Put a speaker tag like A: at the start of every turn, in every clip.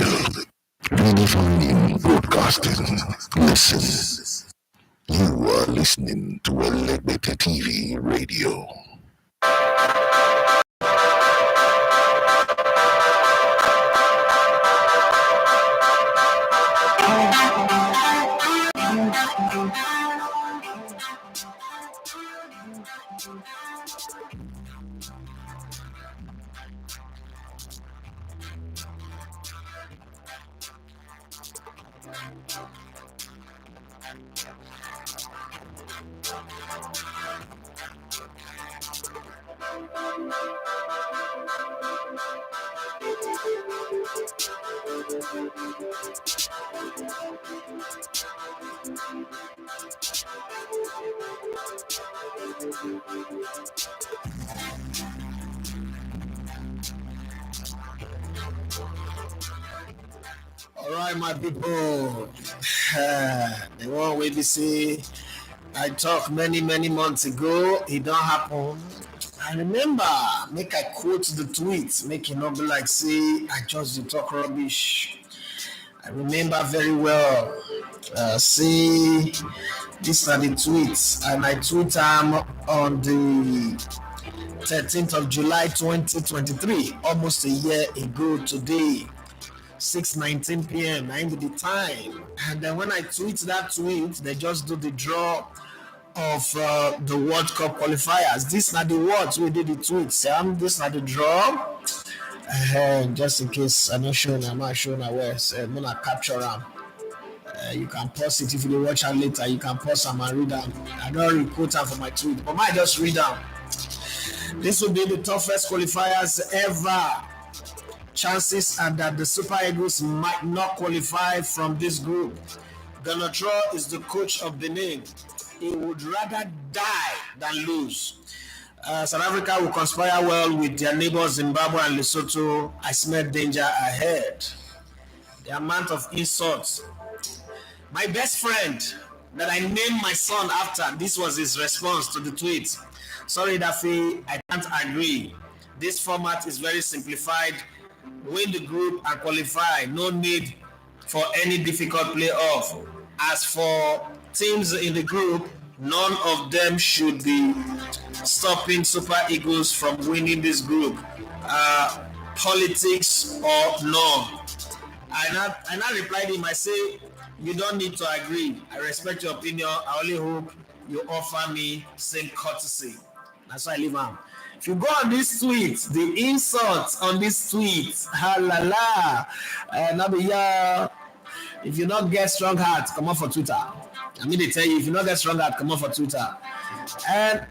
A: Radio. Unifying broadcasting. Listen. You are listening to Elegbete TV Radio.
B: All right, my people. The one way they say I talked many months ago, it don't happen. I remember, make I quote the tweet, make it not be like say I just dey talk rubbish. I remember very well. See, this are the tweets, and I tweet on the 13th of July 2023, almost a year ago today. 6:19 p.m. I am the time, and then when I tweet that tweet, they just do the draw of the World Cup qualifiers. These are the words we did the tweet. Sam, these are the draw. Just in case I'm not showing where I'm gonna capture them. You can pause it if you watch it later. You can pause them and read them. I don't record them for my tweet, but I just read them. This will be the toughest qualifiers ever. Chances are that the Super Eagles might not qualify from this group. Ganotro is the coach of Benin. He would rather die than lose. South Africa will conspire well with their neighbors Zimbabwe and Lesotho. I smell danger ahead. The amount of insults. My best friend that I named my son after, this was his response to the tweet. Sorry, Daffy, I can't agree. This format is very simplified. Win the group and qualify. No need for any difficult playoff. As for teams in the group, none of them should be stopping Super Eagles from winning this group. Politics or no. I now replied him, I say, you don't need to agree. I respect your opinion. I only hope you offer me same courtesy. That's why I leave him. If you go on this tweet, the insults on this tweet, if you not get strong heart, come on for Twitter. I mean, they tell you, if you not get strong heart, come on for Twitter. And,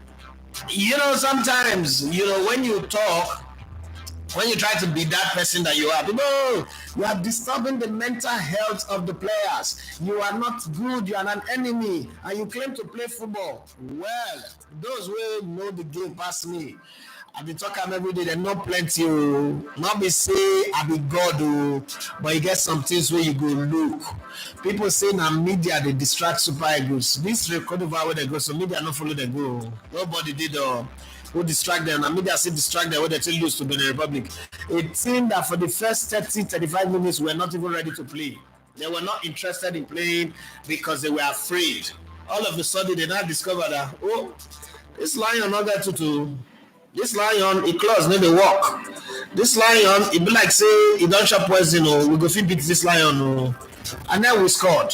B: sometimes, when you talk, when you try to be that person that you are, people, you are disturbing the mental health of the players. You are not good, you are an enemy, and you claim to play football. Well, those who know the game past me, I be talking every day, they know plenty. Not be say I be God, but you get some things where you go look. People say now media they distract Super Eagles. This record over where they go, so media not follow they go. Nobody did who distract them. And media say distract them where they tell lose to Benin Republic. A team that for the first 30-35 minutes were not even ready to play. They were not interested in playing because they were afraid. All of a sudden they now discover that this lion not there to. This lion, he close, maybe walk. This lion, it be like say, he don't chop poison, we go fit beat this lion, And then we scored.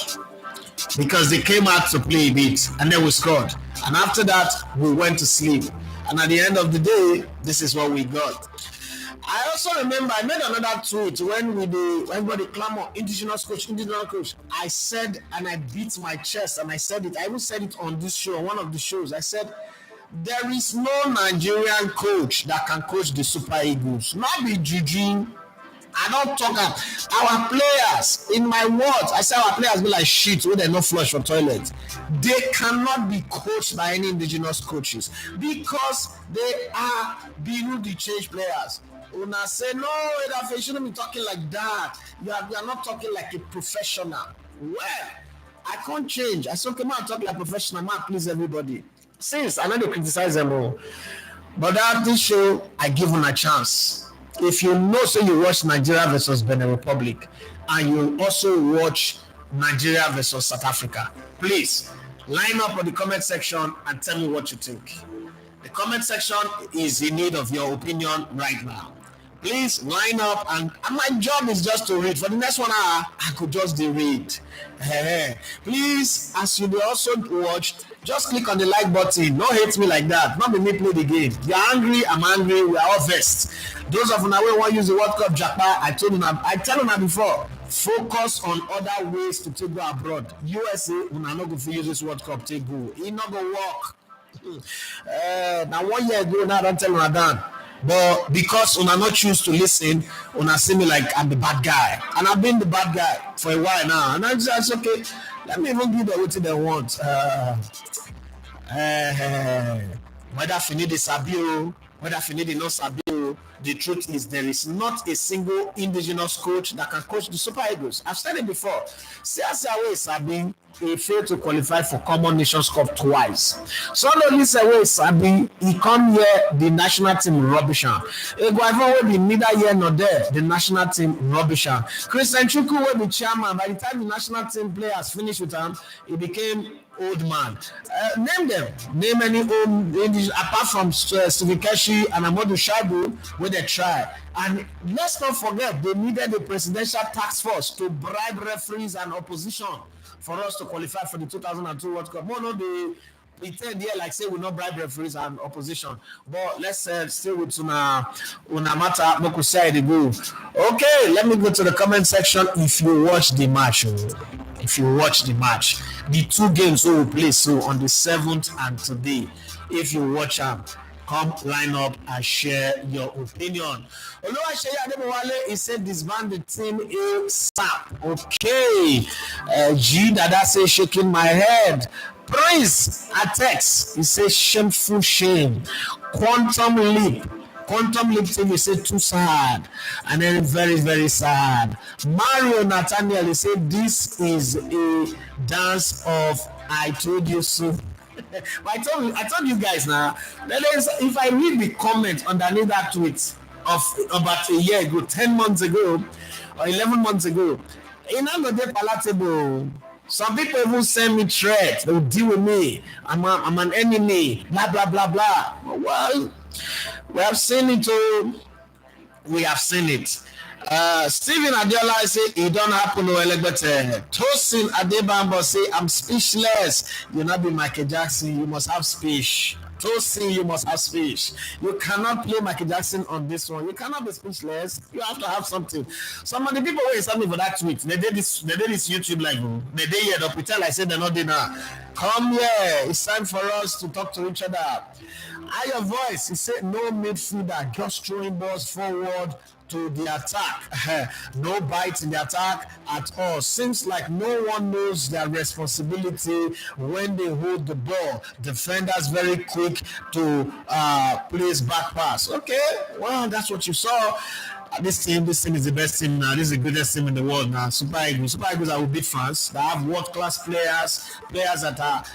B: Because they came out to play a bit, and then we scored. And after that, we went to sleep. And at the end of the day, this is what we got. I also remember, I made another tweet when everybody clamor, Indigenous coach. I said, and I beat my chest, and I said it. I even said it on this show, on one of the shows. I said, there is no Nigerian coach that can coach the Super Eagles. Not be judging. I don't talk about our players. In my words, I say our players be like shit when they're not flush for toilet. They cannot be coached by any indigenous coaches because they are the change players. Una say no, you shouldn't be talking like that. You are not talking like a professional. Well, I can't change. I say, come on, talk like a professional. Man, please everybody. Since I know they criticize them all, but at this show, I give them a chance. if you know, so you watch Nigeria versus Benin Republic, and you also watch Nigeria versus South Africa, please line up on the comment section and tell me what you think. The comment section is in need of your opinion right now. Please line up, and my job is just to read. For the next 1 hour, I could just read. Please, as you also watch, just click on the like button. Don't hate me like that. Not be me play the game. You're angry, I'm angry, we are all vexed. Those of you who want to use the World Cup Japan, I tell you before, focus on other ways to take go abroad. USA, we're not going to use this World Cup take go. It's not going to work. Now 1 year ago, now I don't tell you done. But because una not choose to listen, una see me like I'm the bad guy, and I've been the bad guy for a while now, and I just okay. Let me even give them what they want. Whether Finidi Sabio, whether Finidi not Sabio, the truth is there is not a single indigenous coach that can coach the Super Eagles. I've said it before. CSAW is Sabin, he failed to qualify for Common Nations Cup twice. So no listen away Sabi, he come here, the national team rubbish. Eguavo will be neither here nor there, the national team rubbish. Christian Chukwu will be chairman. By the time the national team players finish with him, he became old man. Name them. Name any old English apart from Stevie Keshi and Amadou Shabu where they try. And let's not forget they needed a presidential task force to bribe referees and opposition for us to qualify for the 2002 World Cup. No, they pretend here like say we not bribe referees and opposition. But let's stay with una matter. Moku say the go. Okay, let me go to the comment section. If you watch the match, the two games we will play so on the 7th and today. If you watch them, come line up and share your opinion. Oluwaseyi Adebowale, he said disband the team ASAP. Okay. G Dada say shaking my head. Prince Atex, he says shameful shame. Quantum leap team, he said too sad, and then very very sad. Mario Nathaniel, he said this is a dance of I told you so. I told you guys now. If I read the comment underneath that tweet of about a year ago, 10 months ago, or 11 months ago, it's not going to be palatable. Some people even send me threats. They will deal with me. I'm an enemy. Blah blah blah blah. Well, we have seen it. We have seen it. Stephen Adiola say it don't happen to Elegbete. Tosin Adebambo say I'm speechless. You not be Michael Jackson. You must have speech. Tosin, you must have speech. You cannot play Michael Jackson on this one. You cannot be speechless. You have to have something. Some of the people who sent me for that tweet, they did this YouTube live. They did here. They pretend I said they're not there now. Come here. It's time for us to talk to each other. Higher voice. He said no midfielder, just throwing balls forward to the attack. No bites in the attack at all. Seems like no one knows their responsibility when they hold the ball. Defenders very quick to place back pass. Okay, well, that's what you saw. This team is the best team now. This is the greatest team in the world now. Super Eagles are with big fans. They have world-class players that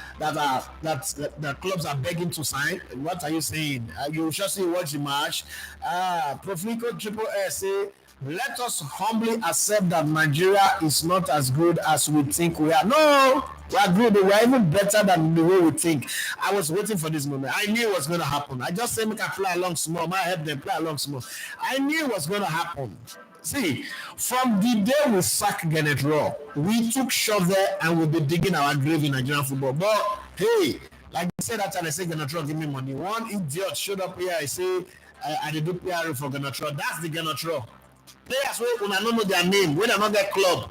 B: clubs are begging to sign. What are you saying? You just watch the match. Proflico Triple S say, let us humbly accept that Nigeria is not as good as we think we are. No, we are good. We are even better than the way we think. I was waiting for this moment. I knew it was going to happen. I just said, make I play along small. I help them play along small. I knew it was going to happen. See, from the day we sacked Gennett Raw, we took shovel and we'll be digging our grave in Nigerian football. But hey, like I said that time, I said Gennett Raw, give me money. One idiot showed up here. I say, I did do PR for Gennett Raw. That's the Gennett Raw. Players who don't know their name, when they not their club,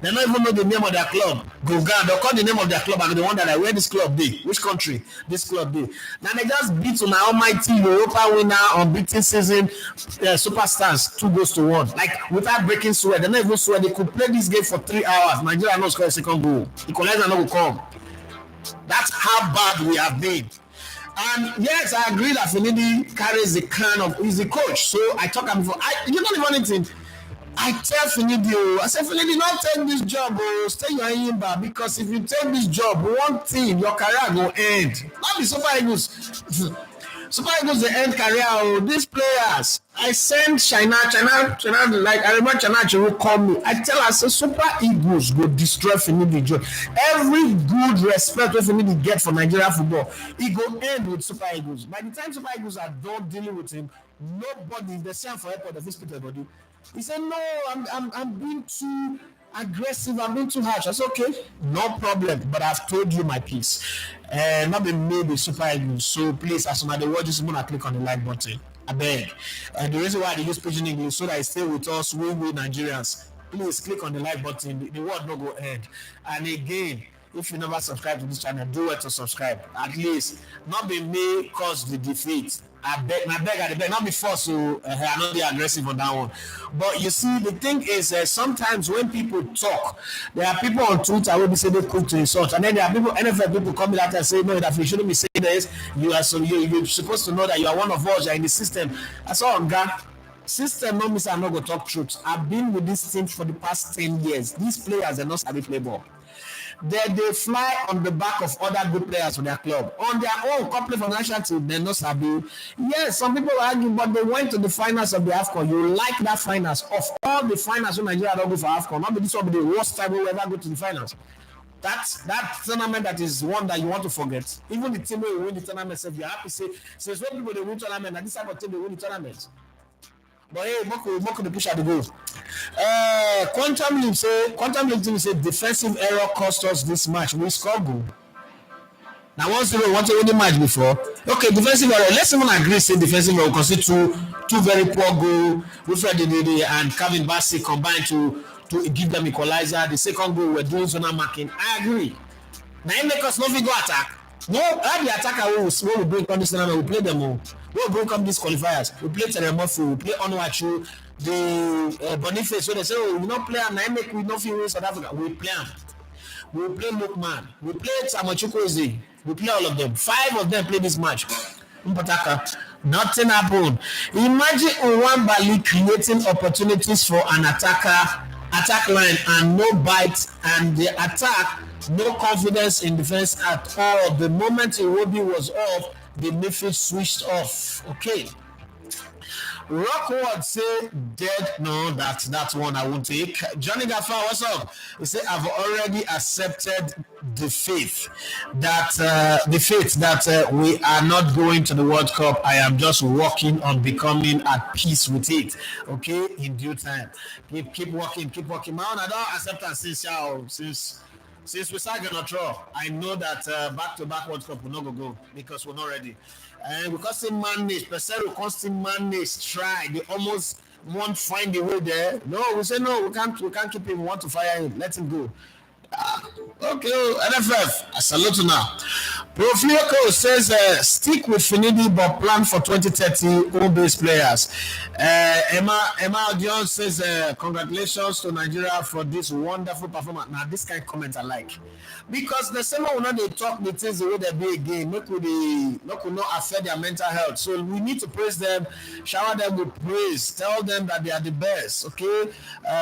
B: they don't even know the name of their club. Go down, they'll call the name of their club and they wonder like, where this club be, which country this club be. Now they just beat on our almighty Europa winner unbeaten season superstars 2-1. Like without breaking sweat, they don't even sweat. They could play this game for 3 hours. Nigeria not score a second goal. Equalizer not will come. That's how bad we have been. And yes, I agree that Finidi carries the crown of he's the coach. So I talk about before. You don't even anything. I tell Finidi, I say Finidi, don't take this job, stay your Yimba, because if you take this job, one thing, your career will end. Not the Super Eagles. Super Eagles, the end career. Oh, these players. I send China, like I remember China Chiru call me. I tell her, say, Super Eagles go destroy Finidi Joe. Every good respect we Finidi get for Nigeria football, he go end with Super Eagles. By the time Super Eagles are done dealing with him, nobody, the same for airport, the hospital body. He said, no, I'm being too aggressive, I'm being too harsh. I said, okay, no problem, but I've told you my piece. Not been made with Super Eagles. So please, as soon as they watch this, I'm gonna click on the like button. I beg. And the reason why they use Pidgin English so that it stay with us, we Nigerians. Please click on the like button. The word no go end. And again, if you never subscribe to this channel, do it to subscribe. At least, not be me cause the defeat. I beg, not be forced to I'm not be aggressive on that one. But you see, the thing is, sometimes when people talk, there are people on Twitter who be say they quick to insult, and then there are people, NFL people come out and say, no, that you shouldn't be saying this. You're supposed to know that you are one of us, you're in the system. That's all, God. System no miss, I'm not going to talk truth. I've been with this team for the past 10 years. These players are not sabi play ball. They fly on the back of other good players for their club. On their own, couple for national team, they're not sabi. Yes, some people argue, but they went to the finals of the AFCON. You like that finals. Of all the finals when Nigeria don't go for AFCON, maybe this will be the worst time we will ever go to the finals. That tournament that is one that you want to forget. Even the team will win the tournament, you're happy to say, since when people they win tournament, and this type of team they win the tournament. But hey, Moko the push at the goal. Quantum League team say defensive error cost us this match. We score goal. Now once you want to win the match before. Okay, defensive error. Let's even agree say defensive error because it's two very poor goal. Wilfred Ndidi and Calvin Bassey combined to give them equalizer. The second goal we're doing zonal marking. I agree. Now it make us not go attack. No, all the attacker we bring on this tournament, we play them all. We'll bring up these qualifiers. We play Teremofu, we play Onuachu, the Boniface. So they say, oh, we don't play and I make we don't feel in South Africa. We play them. We play Lukman. We play Samochukwueze. We play all of them. 5 of them play this match. Mpataka. Nothing happened. Imagine Nwambali creating opportunities for an attack line and no bite, and the attack, no confidence in defense at all. The moment Iwobi was off, the midfield switched off. Okay. Rockwood say dead. No, that's one I won't take. Johnny Gaffa, what's up? He said I've already accepted the faith that we are not going to the World Cup. I am just working on becoming at peace with it. Okay, in due time. Keep working. My own, I don't accept that since we start gonna draw. I know that back-to-back World Cup will not go because we're not ready. And we can't still manage. Pesero can't still manage. Try. They almost won't find a way there. No, we say no. We can't keep him. We want to fire him. Let him go. Okay, NFF. I salute you now. Profilico says stick with Finidi but plan for 2030 home-based players. Emma Odion says congratulations to Nigeria for this wonderful performance. Now this kind of comment I like. Because the same one they talk the things the way they be again, not could not affect their mental health. So we need to praise them, shower them with praise, tell them that they are the best. Okay,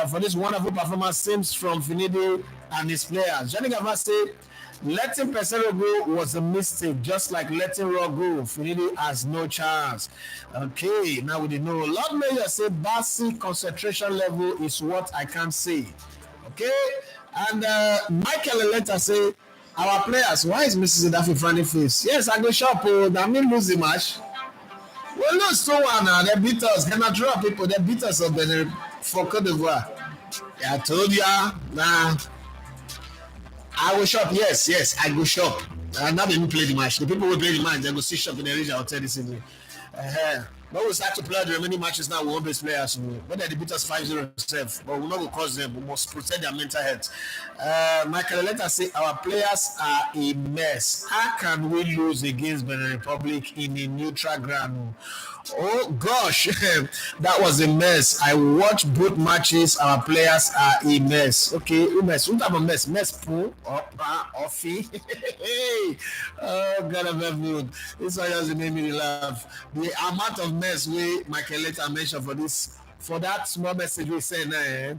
B: for this wonderful performance seems from Finidi and his players. Johnny Gava said, letting Pesero go was a mistake, just like letting Raw go. Finidi has no chance. Okay, now we know. Lord Mayor said, Bassi concentration level is what I can't say. Okay, and Michael Eleta say, our players, why is Mrs. Idafi frowning face? Yes, I go shop. I mean, lose the match. Well, no, so one now. They beat us. They're not draw people. They beat us up Benin for Cote d'Ivoire. Yeah, I told ya. Nah. I will shop. Yes, I go shop. Now they play the match. The people will play the match. They go see shop in the region hotel this evening. But we start to play the remaining matches now with home-based players. Whether they beat us 5-0, but we're not going to cause them. We must protect their mental health. Michael, let us say our players are a mess. How can we lose against Benin Republic in a neutral ground? Oh gosh, that was a mess. I watched both matches. Our players are a mess. Okay, a mess. What type of mess? Mess pool? Offie? Oh God of heaven. This one just made me laugh. The amount of mess we Michael later mentioned for that small message we sent, it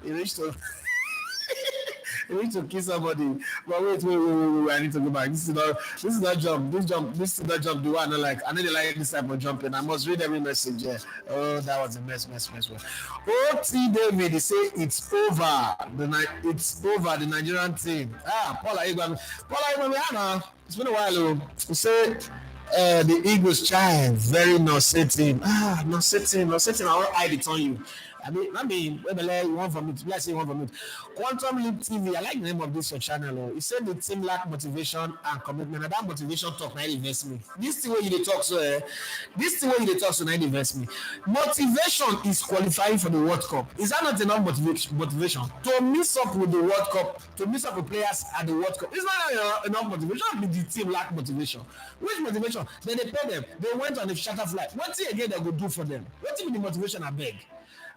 B: reached to You need to kill somebody. But wait. I need to go back. This is not jump. This is not jump. The one I like. I need to like this type of jumping. I must read every message. Yeah. Oh, that was a mess. O.T. David, he say it's over. It's over. The Nigerian team. Paula Igwami, it's been a while. He say the Eagles trying very nauseating. Nauseating. I want to hide it on you. You want from it. Let's say you want from it. Quantum Leap TV. I like the name of this channel. He said the team lack motivation and commitment. And that motivation talk now invest me. This thing where you talk so now invest me. Motivation is qualifying for the World Cup. Is that not enough motivation to miss up with the World Cup? To miss up with players at the World Cup. Is that enough motivation? The team lack motivation. Which motivation? Then they pay them. They went on a charter flight. What thing again they go do for them? What thing with the motivation I beg?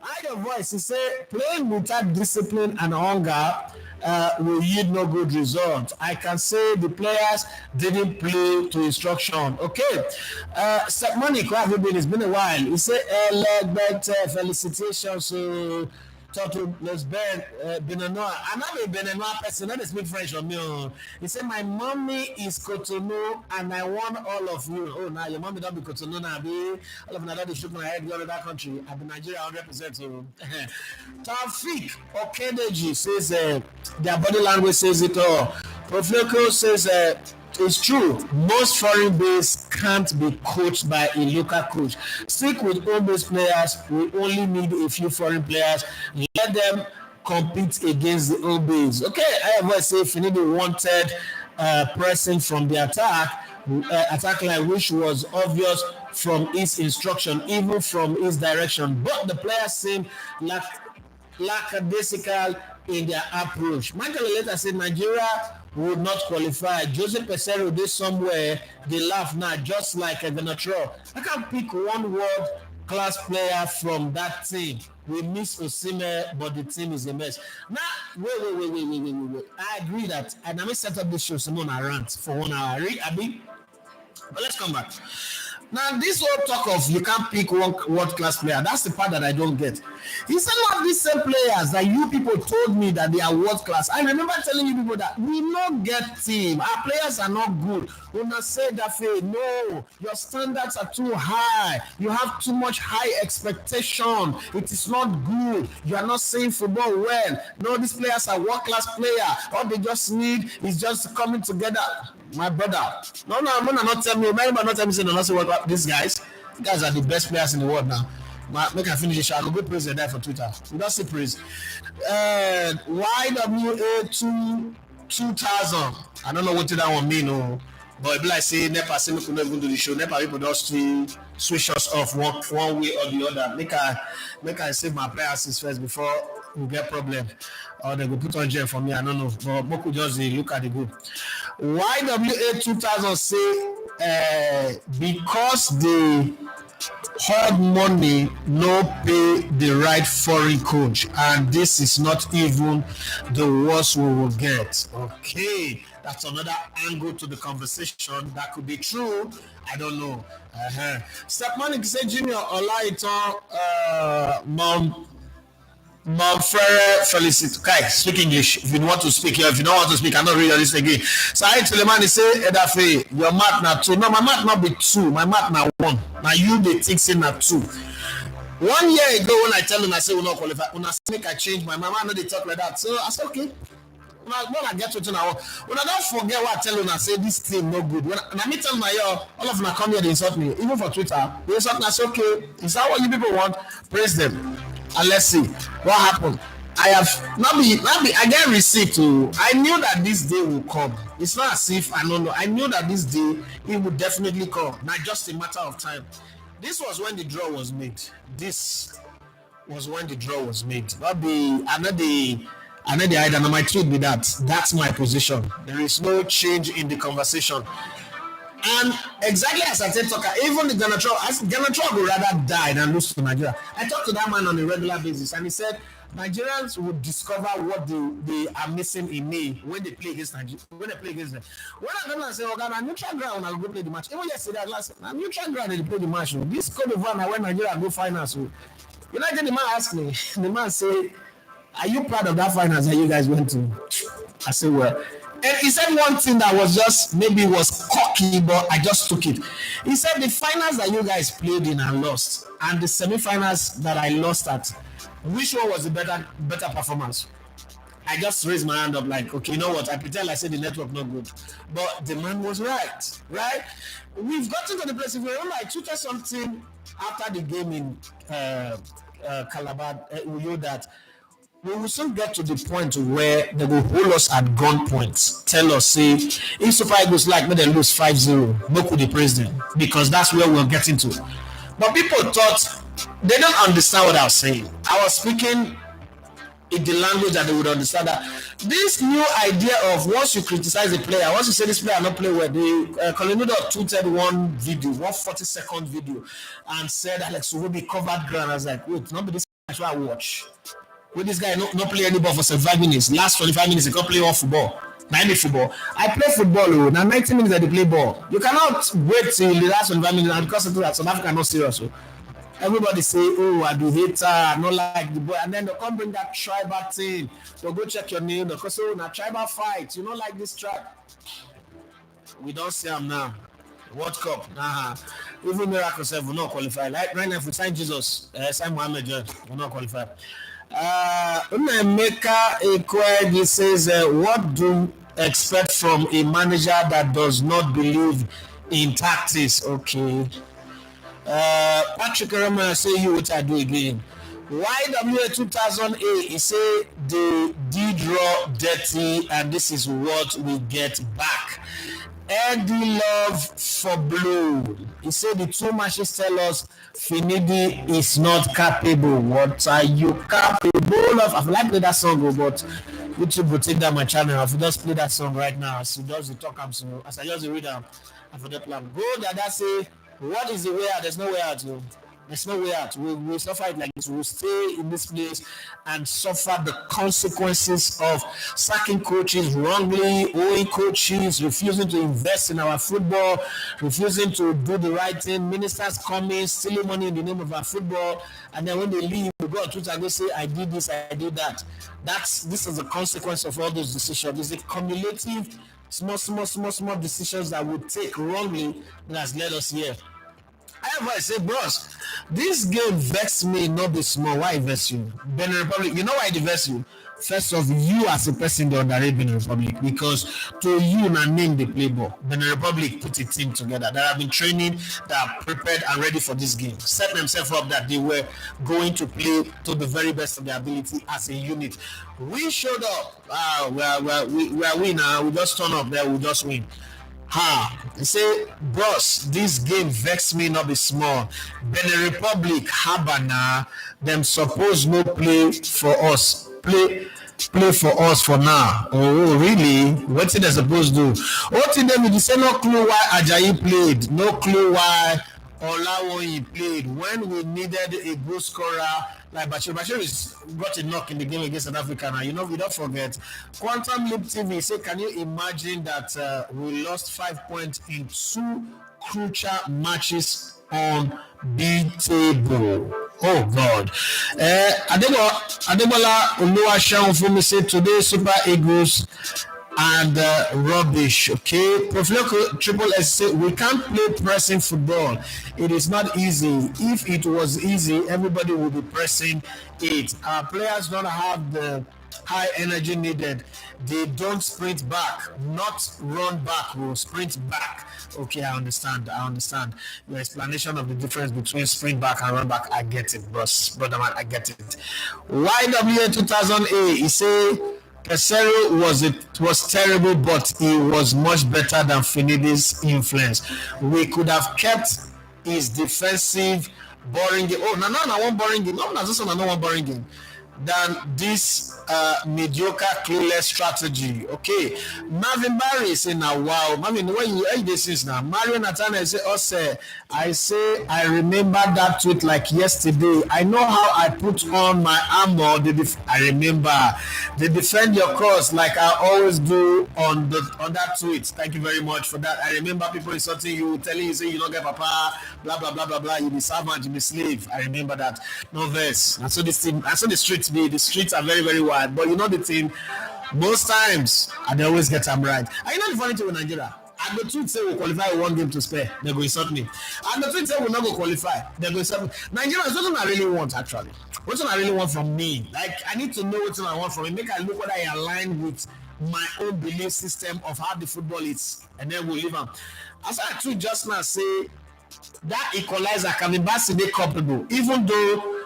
B: I the voice, he say, playing without discipline and hunger will yield no good result. I can say the players didn't play to instruction. Okay. Money, it's been a while. He said, felicitations to Disband, Beninois. I'm not a Beninois person, not a speak French on me. He said, my mommy is Cotonou and I want all of you. Oh, now your mommy don't be Cotonou now. All of them don't shoot my head, go to that country. I've been Nigeria 100%. Taufik Okedeji says, their body language says it all. Profleco says, it's true. Most foreign base can't be coached by a local coach. Stick with home-based players. We only need a few foreign players. Let them compete against the home base. Okay, I have say Finidi wanted pressing from the attack line, which was obvious from his instruction, even from his direction. But the players seem lackadaisical in their approach. Michael later said Nigeria would not qualify. Jose Pesero did somewhere. They laugh now, just like Ganatro. I can pick one world class player from that team. We miss Osimhen, but the team is a mess. Now, wait. I agree that, and I may set up this show, Simone Rants for 1 hour. But let's come back. Now, this whole talk of you can't pick one world-class player, that's the part that I don't get. It's some of these same players that you people told me that they are world-class. I remember telling you people that we not get team. Our players are not good. Una say that no, your standards are too high. You have too much high expectation. It is not good. You are not saying football well. No, these players are world-class players. All they just need is just coming together. My brother, no, not tell me. Remember, not tell me. Say no, not say what these guys. These guys are the best players in the world now. Make I finish the show. I go praise the guy for Twitter. We don't say praise. YWA 2000. I don't know what that one mean. No, but it be like say NEPA say we could not even do the show. NEPA people just switch us off one way or the other. Make I save my players first before we get problem. Or they go put on jail for me. I don't know. But Moku just look at the group. YWA 2000 say because they hard money no pay the right foreign coach, and this is not even the worst we will get. Okay, that's another angle to the conversation. That could be true. I don't know. Stepmanic say Junior Olaiton Monfrere Felicit. Kai, speak English. If you want to speak here, if you don't want to speak, I'm not reading this again. So I tell the man, he say, Edafe, your math na 2. No, my math not be 2. My math na 1. Now you they think say na 2. 1 year ago when I tell them, I say we not qualify. When I make I change my mind, I know they talk like that. So I say okay. When I get to now, when I don't forget what I tell them, I say this team no good. When I me tell my all of them come here, they insult me. Even for Twitter, they insult me. I say okay. Is that what you people want? Praise them. And let's see what happened. I have not be. I get receipt too. I knew that this day will come. It's not as if I don't know. I knew that this day it would definitely come. Not just a matter of time. This was when the draw was made. Not be another item. My tweet be that. That's my position. There is no change in the conversation. And exactly as I said, even the Ganatro would rather die than lose to Nigeria. I talk to that man on a regular basis, and he said Nigerians would discover what they are missing in me when they play against Nigeria. When they play against them. When I come and say, "Oh God, I'm neutral ground, I'll go play the match." Even yesterday, I'm neutral ground, they play the match. This Cote d'Ivoire, when Nigeria go finals, you know, the man asked me. The man say, "Are you proud of that finals that you guys went to?" I said, well, and he said one thing that was just maybe was cocky, but I just took it. He said the finals that you guys played in and lost, and the semi-finals that I lost at, which one was the better performance? I just raised my hand up like, okay, you know what? I pretend I said the network not good, but the man was right, right? We've gotten to the place. If you remember, I tweeted something after the game in Calabar, Uyo, that we will soon get to the point where they will hold us at gunpoint. Tell us, say, if Super Eagles like, may they lose 5-0, no could they praise them, because that's where we're getting to. But people thought they don't understand what I was saying. I was speaking in the language that they would understand, that this new idea of once you criticize a player, once you say this player not play well, the Colorado tweeted one video, 140-second video, and said Alex Uwobi covered ground. I was like, wait, not be this actually I watch. With this guy not play any ball for 75 minutes. Last 25 minutes he can't play one football. 90 football. I play football, now 90 minutes that they play ball. You cannot wait till the last 25 minutes, and because of that, South Africa not serious. Everybody say, oh, I do hater, I not like the boy, and then they come bring that tribal thing. So go check your name, because oh, now tribal fight, you don't like this tribe. We don't see them now. World Cup, even Miracle Self will not qualify. Like right now, if we sign Jesus, sign Mohammed, will not qualify. Emeka Ekwedi says, what do you expect from a manager that does not believe in tactics? Okay. Patrick Rama say you what I do again. YWA 2008, he say they did raw dirty and this is what we get back. Eddie Love for Blue. He said the two matches tell us Finidi is not capable. What are you capable of? I've liked that song, but YouTube will take down my channel. I've just play that song right now. As I just talk, as I just read them, I forget plan. Go that say, what is the way out? There's no way out. There's no way out. We'll suffer it like this. We'll stay in this place and suffer the consequences of sacking coaches wrongly, owing coaches, refusing to invest in our football, refusing to do the right thing, ministers coming, stealing money in the name of our football, and then when they leave, they go on Twitter and they say, I did this, I did that. This is the consequence of all those decisions. It's a cumulative, small decisions that we take wrongly that has led us here. However, I say, bros, this game vexed me not be small. Why vex you? Benin Republic, you know why it vex you? First off, you as a person, they underrate Benin Republic because to you, na name the play ball. Benin Republic put a team together that have been training, that are prepared and ready for this game. Set themselves up that they were going to play to the very best of their ability as a unit. We showed up. We are winner. We just turn up there. We just win. They say, bros, this game vex me not be small. Benin Republic, Habana, them suppose no play for us. Play for us for now. Oh, really? What they supposed to do? What did they say? No clue why Ajayi played. No clue why Olawoyin played. When we needed a goal scorer like Bashir got a knock in the game against South Africa. Now, you know, we don't forget. Quantum Leap TV say, can you imagine that we lost 5 points in 2 crucial matches on B-table? Oh, God. Adebola Oluwaseun for me say, today Super Eagles and rubbish. Okay, Profiloko Triple S say we can't play pressing football. It is not easy. If it was easy, everybody would be pressing it. Our players don't have the high energy needed. They don't sprint back, not run back. We'll sprint back. Okay, I understand. Your explanation of the difference between sprint back and run back. I get it, brother man. I get it. YWA 2008. He say Pesero was terrible, but he was much better than Finidi's influence. We could have kept his defensive boring game. Oh, no, one boring game. No, this one, no one boring game than this mediocre, clueless strategy. Okay, Marvin Barry say now, wow, Marvin, when you hear this is now, Mario Nathaniel say, oh, sir, I remember that tweet like yesterday. I know how I put on my armor. I remember they defend your cause like I always do on that tweet. Thank you very much for that. I remember people insulting you, telling you say you don't get papa, blah blah blah blah blah. You be servant, you be slave. I remember that. No verse. And so this team, and so the streets are very very wide. But you know the team. Most times, and they always get them right. And you know the funny thing with Nigeria? And the truth say we qualify with one game to spare, they go insult me. And the truth say we not go qualify, they go insult me. Nigeria is what I really want actually. What I really want from me. Like I need to know what I want from it. Make I look whether I align with my own belief system of how the football is, and then we'll leave them. As I too just now say that equalizer can be Basile culpable, even though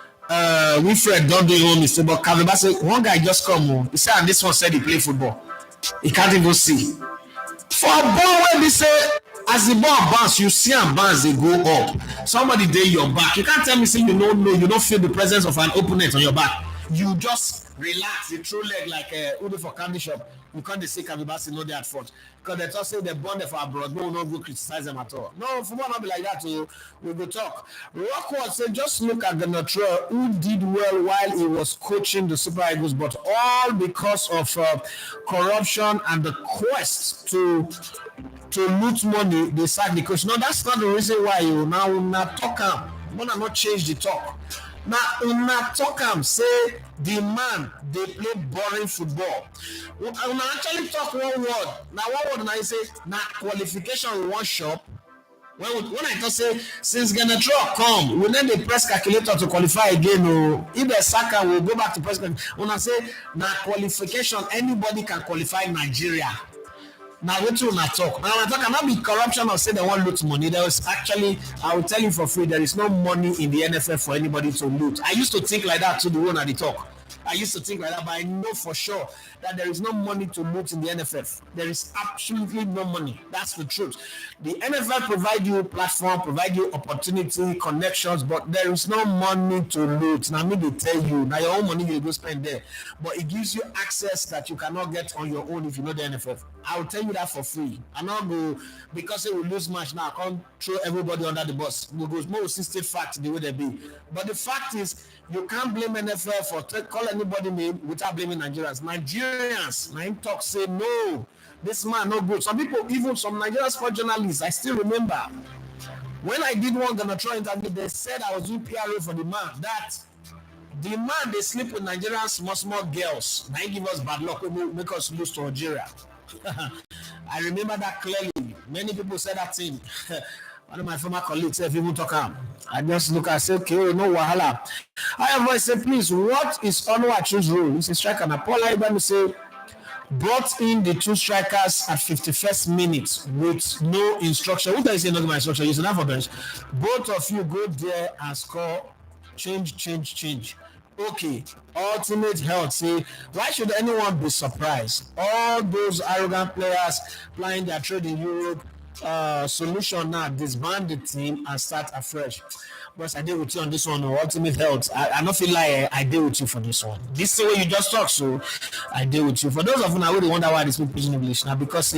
B: Wilfred don't do his own mistake, but Kavibasi, one guy just come home. He said, and this one said he play football. He can't even see. For a ball where they say, as the ball bounce, you see and bounce, they go up. Somebody dey your back. You can't tell me say you don't know, you don't feel the presence of an opponent on your back. You just relax, you throw leg like Udo for candy shop. You can't say Kavibasi no they at fault. Because they just say they born there for abroad, but we will not go criticize them at all. No, football not be like that. So we go talk. Rockwood said, just look at the Notre who did well while he was coaching the Super Eagles, but all because of corruption and the quest to loot money, they sacked the coach. No, that's not the reason why you now not talk am. You wanna not change the talk. Now, una talk am say the man they play boring football. Una actually talk one word. Now one word now you say na qualification we wan shop. When I talk say since Genetro come, we need the press calculator to qualify again. Oh, if the Saka will go back to press calculator. Una say na qualification anybody can qualify Nigeria. Now what you not talk? Now I talk cannot be corruption or say they want loot money. There was actually, I will tell you for free, there is no money in the NFF for anybody to loot. I used to think like that to the one at the talk. I used to think like that, but I know for sure that there is no money to loot in the NFF. There is absolutely no money. That's the truth. The NFF provide you platform, provide you opportunity, connections, but there is no money to loot. Now, me they tell you, now your own money you go spend there, but it gives you access that you cannot get on your own if you know the NFF. I will tell you that for free. I'm not go because it will lose match now. I can't throw everybody under the bus. We go more state fact the way they be. But the fact is, you can't blame NFL for call anybody name without blaming Nigerians. Nine talk say no, this man no good. Some people, even some Nigerian sport journalists, I still remember when I did one Genetro interview, they said I was doing PRA for the man. That the man they sleep with Nigerian small girls. Now give us bad luck, make us lose to Algeria. I remember that clearly. Many people said that thing. One of my former colleagues said, if you talk am, I just look and say, okay, no wahala. However, I said, please, what is Onuachu's role? He's a striker. And Paul Ibami say, brought in the two strikers at 51st minute with no instruction. Who does say not my instruction? Use an bench. Both of you go there and score. Change. Okay, ultimate health. Say, why should anyone be surprised? All those arrogant players playing their trade in Europe. Solution now, disband the team and start afresh. But I deal with you on this one. Ultimate health. I don't feel like I deal with you for this one. This is the way you just talk, so I deal with you. For those of you who wonder why this people pidgin English now, because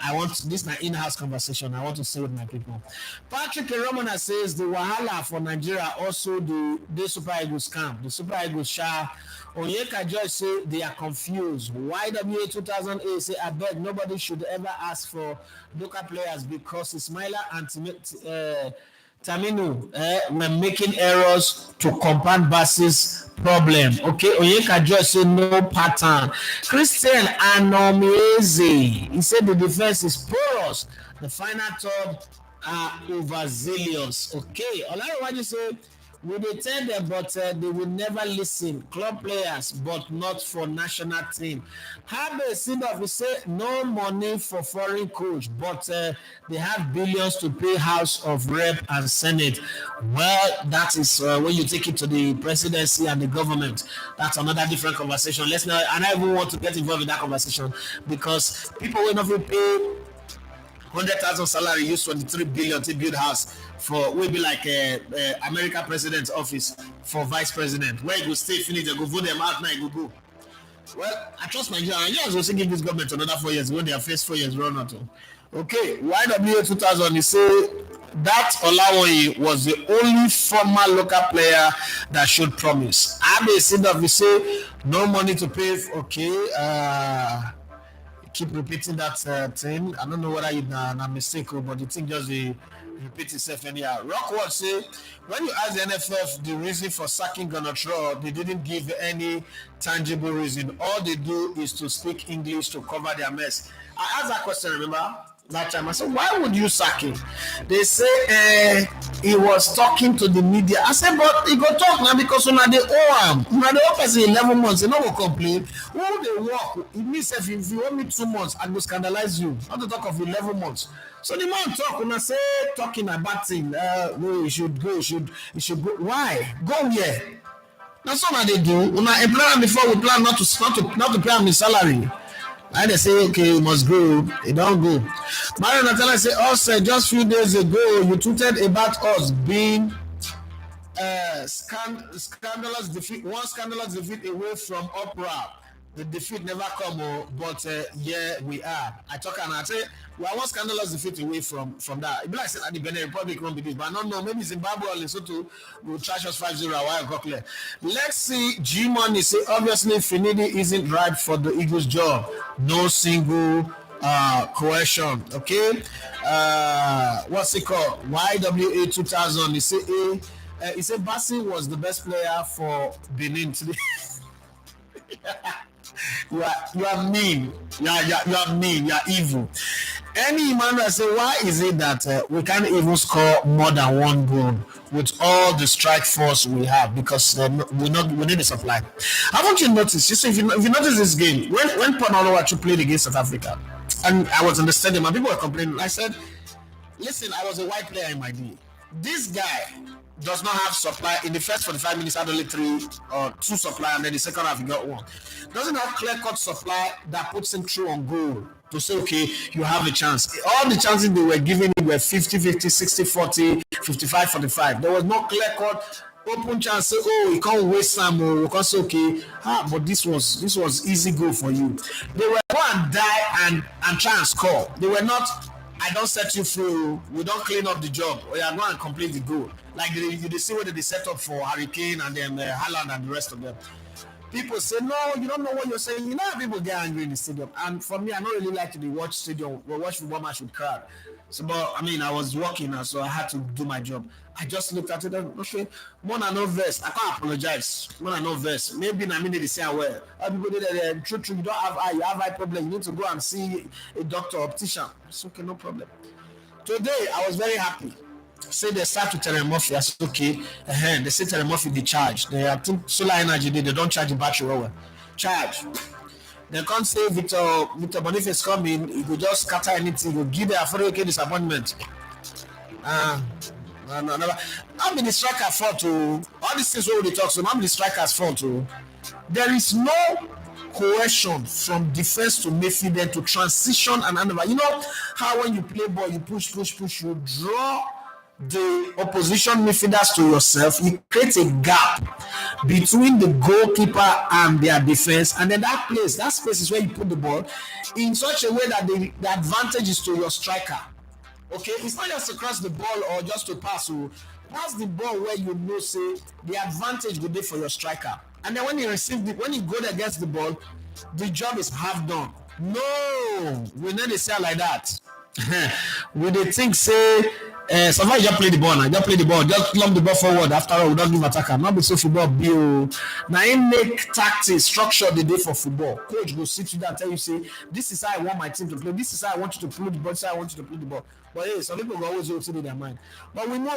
B: I want this na in-house conversation. I want to say with my people. Patrick Romana says the wahala for Nigeria also the Super Eagles camp. The Super Eagles shah. Onyeka Joy say they are confused. YWA 2008 say I beg nobody should ever ask for local players because Ismaila and Taminu were making errors to compound Basis problem. Okay, Onyeka Joy say no pattern. Christian Anomieze, he said the defense is porous. The final third are overzealous. Okay, Olariwaju say we dey tell them, but they will never listen. Club players, but not for national team. Habe Sindov will say no money for foreign coach, but they have billions to pay House of Rep and Senate. Well, that is when you take it to the presidency and the government. That's another different conversation. Let's not. And I even want to get involved in that conversation because people will not pay 100,000 salary, use 23 billion to build house for will be like American president's office for vice president. Where it will stay, finish, they go vote them out, now it go. Well, I trust Nigeria. Nigerians will give this government another 4 years when their first 4 years run out. Okay, YWA 2000, he say that Olawoye was the only former local player that showed promise. Abe Sindov, he say no money to pay. Okay, keep repeating that thing. I don't know whether it's a mistake, but the thing just repeat itself anyhow. Rockwood say, when you ask the NFF the reason for sacking Gonotro, they didn't give any tangible reason. All they do is to speak English to cover their mess. I asked that question, remember? That time I said, why would you sack him? They say he was talking to the media. I said, but he go talk now because una dey owe am. Una dey owe person 11 months. He no go complain. Who dey work? It means if you owe me 2 months, I go scandalize you. Not to talk of 11 months. So the man talk, una say talking about thing. No, you should go. You should go. Why? Go where? That's what they do. Una employ am before we plan not to pay him his salary. And they say, okay, you must go. It don't go. Mario Natala say, also, just few days ago, you tweeted about us being scandalous defeat, one scandalous defeat away from opera. The defeat never come, but yeah, we are. I talk and I say, we are one scandalous defeat away from that. It be like said at the Benin Republic won't be this, but I don't know. Maybe Zimbabwe or Lesotho will trash us 5-0 while got clear. Let's see. G Money say, obviously, Finidi isn't right for the Eagles' job. No single coercion. Okay. What's it called? YWA 2000. He said Bassi was the best player for Benin today. You are mean. You are mean. You are evil. Any Emmanuel say, why is it that we can't even score more than one goal with all the strike force we have? Because we need the supply. Haven't you noticed? You see, if you notice this game, when Panaluachu played against South Africa, and I was in the stadium, and people were complaining. I said, listen, I was a white player in my day. This guy does not have supply. In the first 45 minutes, had only 3 or 2 supply, and then the second half he got 1. Doesn't have clear-cut supply that puts him through on goal to say, okay, you have a chance. All the chances they were giving were 50-50, 60-40, 55-45. There was no clear-cut open chance. Say, oh, you can't waste time, or you can't say, okay, but this was easy goal for you. They were go and die and try and score. They were not. I don't set you through. We don't clean up the job. Or you are going to complete the goal. Like you see what they set up for Hurricane and then Haaland and the rest of them. People say, no, you don't know what you're saying. You know how people get angry in the stadium. And for me, I don't really like to watch stadium or watch football match with crowd. So, but I mean, I was working now, so I had to do my job. I just looked at it and okay, more than no verse. I can't apologize. More than no verse. Maybe in a minute they say, well, everybody that true, you don't have eye, you have eye problem. You need to go and see a doctor, optician. It's okay, no problem. Today, I was very happy. Say they start with telemorphy. I said, okay, they say telemorphy they charge. I think solar energy they don't charge the battery well. Charge. They can't say Victor Boniface come in, he could just scatter anything, he will give the Afro-UK disappointment. No. I'll be the striker's fault too. All these things where we talk, so I'm the striker's fault too. There is no coercion from defense to midfield then to transition and another. You know how when you play ball, you push, you draw the opposition midfielders to yourself, you create a gap between the goalkeeper and their defense, and then that space is where you put the ball in such a way that the advantage is to your striker. Okay, it's not just to cross the ball or just to pass. So pass the ball where you know say the advantage will be for your striker, and then when you go against the ball, the job is half done. No, we need to say like that. We dey think say sometimes you just play the ball now, just lump the ball forward. After all, we don't give attacker. Not be so football be now him make tactics structure the day for football. Coach go sit you down and tell you say this is how I want my team to play, this is how I want you to play the ball, this is how I want you to play the ball. But hey, some people go always in their mind. But we know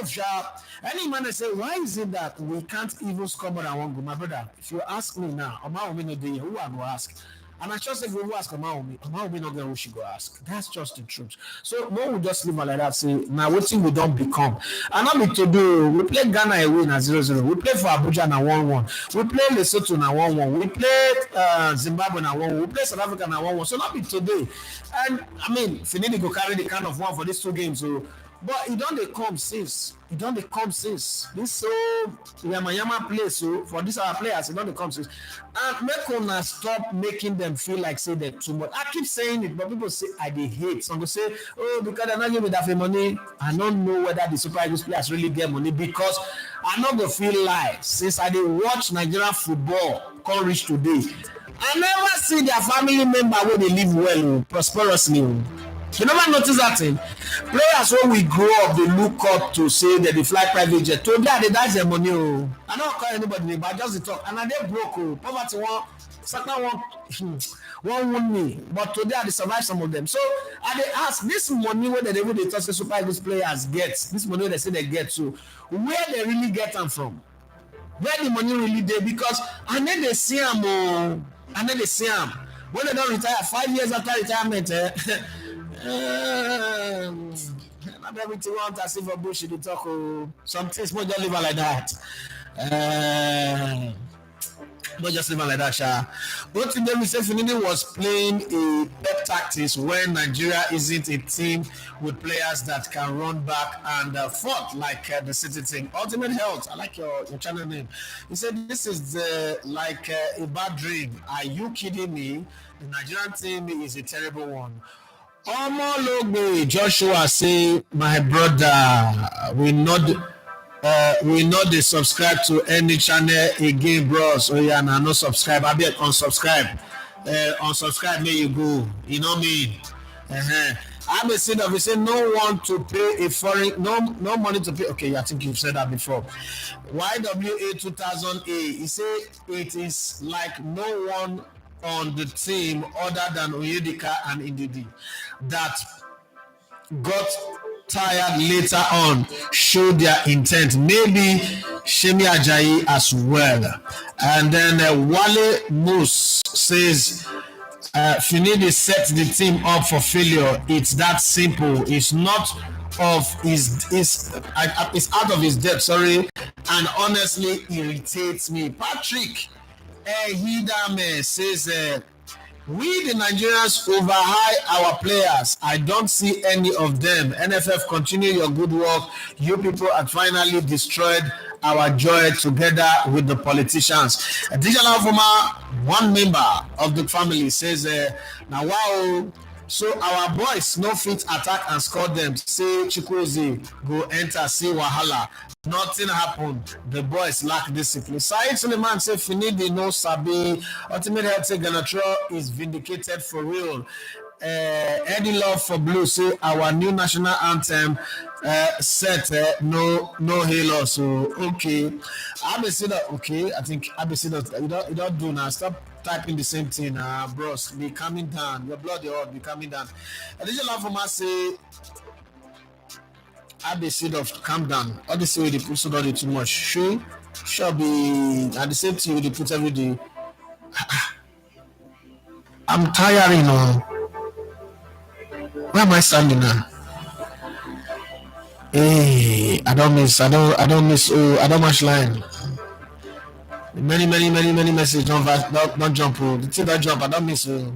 B: any man say, why is it that we can't even score more than one goal? My brother, if you ask me now, who I go ask? And I just say, go ask Omaomi not get who she go ask. That's just the truth. So no will just leave her like that, say, now what thing we don't become. And not be to do, we play Ghana away na 0-0. We play for Abuja na 1-1. We play Lesotho na 1-1. We play Zimbabwe na 1-1. We play South Africa na 1-1. So not be today. And I mean, Finidi go carry the kind of one for these 2 games. So, but it don't come since. This so Yama place so for these our players, it don't come since. And make una stop making them feel like say they're too much. I keep saying it, but people say I dey hate. Some go say, oh, because they're not giving me that money. I don't know whether the Super Eagles players really get money because I not gonna feel like since I dey watch Nigerian football come reach today. I never see their family member where they live well, prosperously. You never notice that thing. Players when we grow up, they look up to say that they fly private jet. Today they dash their money. I don't call anybody, but I just talk. And they broke. Poverty one, certain one won me. But today they survive some of them. So I they ask this money where they touch the Super Eagles players get. This money they say they get to, where they really get them from? Where the money really there? Because I know they see them. I know they see them. When they don't retire 5 years after retirement, not everything want to see for bullshit to talk. Some things more just live like that. Not just live like that, Sha. But today we say Finidi was playing a pep tactics when Nigeria isn't a team with players that can run back and fought like the City thing. Ultimate Health, I like your channel name. He said this is like a bad dream. Are you kidding me? The Nigerian team is a terrible one. Omologbe Joshua say, my brother, we not they subscribe to any channel again, bros. Oh yeah, nah, no subscribe. I be unsubscribe. Unsubscribe, may you go. You know me. I'm a sinner. We say no one to pay a foreign, no money to pay. Okay, I think you've said that before. YWA 2008. He say it is like no one on the team other than Oyedika and Indidi that got tired later on showed their intent. Maybe Shemi Ajayi as well. And then Wale Moose says Finidi set the team up for failure. It's that simple. It's not of it's out of his depth, sorry, and honestly irritates me. Patrick Hidame says we the Nigerians overhire our players. I don't see any of them. NFF, continue your good work. You people have finally destroyed our joy together with the politicians. Additional former one member of the family says, now wow, so our boys no fit attack and score them. Say Chukwueze go enter, say Wahala. Nothing happened. The boys lack discipline. Said Suleiman say Finidi no sabi. Ultimate Health say Ganatro is vindicated for real. Eddie Love for Blue say our new national anthem set no halo. So okay, Abesida okay. I think Abesida you don't do now. Stop typing the same thing, bros. Be calming down. Your blood, your heart, be calming down. Additional Love for say. Abesida of calm down. All this way they put so don't too much. Sure be at the same thing they put every day. I'm tired, you know. Where am I standing now? Hey, I don't miss. Oh, I don't match line. Many messages. Don't jump. Oh, the thing that jump, I don't miss. Oh.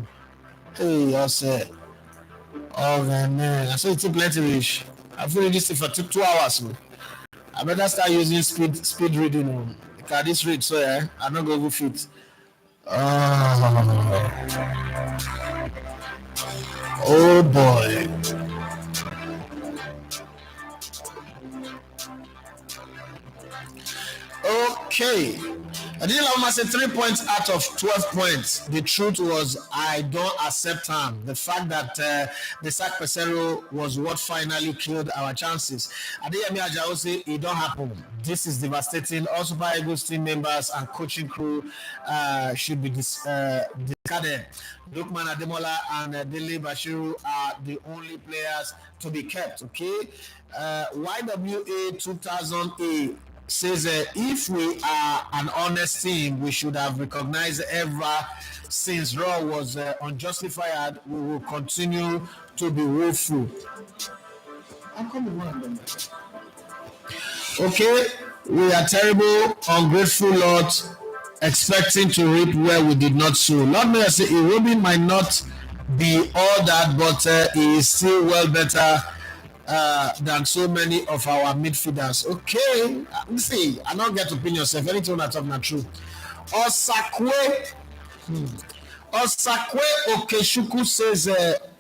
B: Hey, I said. Oh man, I saw it plenty rich. I've read this for 2 hours. Man. I better start using speed reading. Because this read, so yeah, I'm not going to fit. Oh boy. Okay. I didn't allow say 3 points out of 12 points. The truth was I don't accept him. The fact that the sack Pesero was what finally killed our chances. Adeyemi Ajao say it don't happen. This is devastating. All Super Eagles team members and coaching crew should be discarded. Lukman Ademola and Dele Bashiru are the only players to be kept. Okay. YWA 2008 says if we are an honest team, we should have recognized ever since Raw was unjustly fired. We will continue to be woeful. Okay, we are terrible, ungrateful lot, expecting to reap where we did not sow. Lord may I say, Iwobi might not be all that, but he is still well better than so many of our midfielders. Okay, see, I don't get to pin yourself. Anything I talk not true. Osakwe Okeshuku says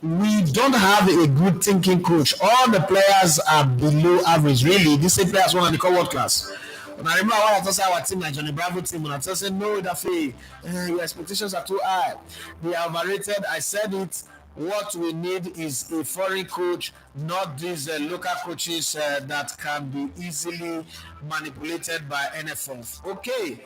B: we don't have a good thinking coach. All the players are below average. Really, these players want to call world class. And I remember when I told our team, like Johnny Bravo team, and I told them, no, Daffy, your expectations are too high. They are overrated. I said it. What we need is a foreign coach, not these local coaches that can be easily manipulated by NFF. Okay.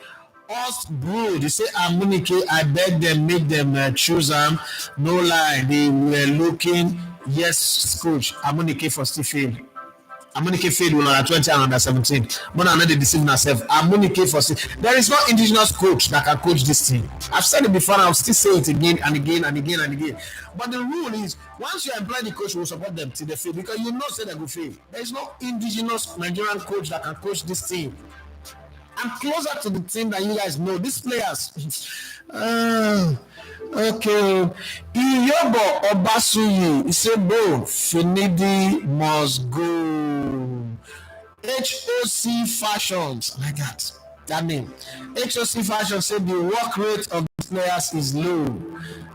B: Us bro, they say Amunike, I beg them, make them choose them. No lie, they were looking. Yes, coach, Amunike for Stephen. Amunike failed when under 20 and under 17. But now they deceive themselves. Amunike for there is no indigenous coach that can coach this team. I've said it before and I'll still say it again and again and again and again. But the rule is once you employ the coach, you will support them till they fail because you know say they will fail. There is no indigenous Nigerian coach that can coach this team. I'm closer to the team than you guys know. These players. Okay. Iyobo Obasuyi. He said, bro, Finidi must go. HOC Fashions. I like that name. HOC Fashions said the work rate of the players is low.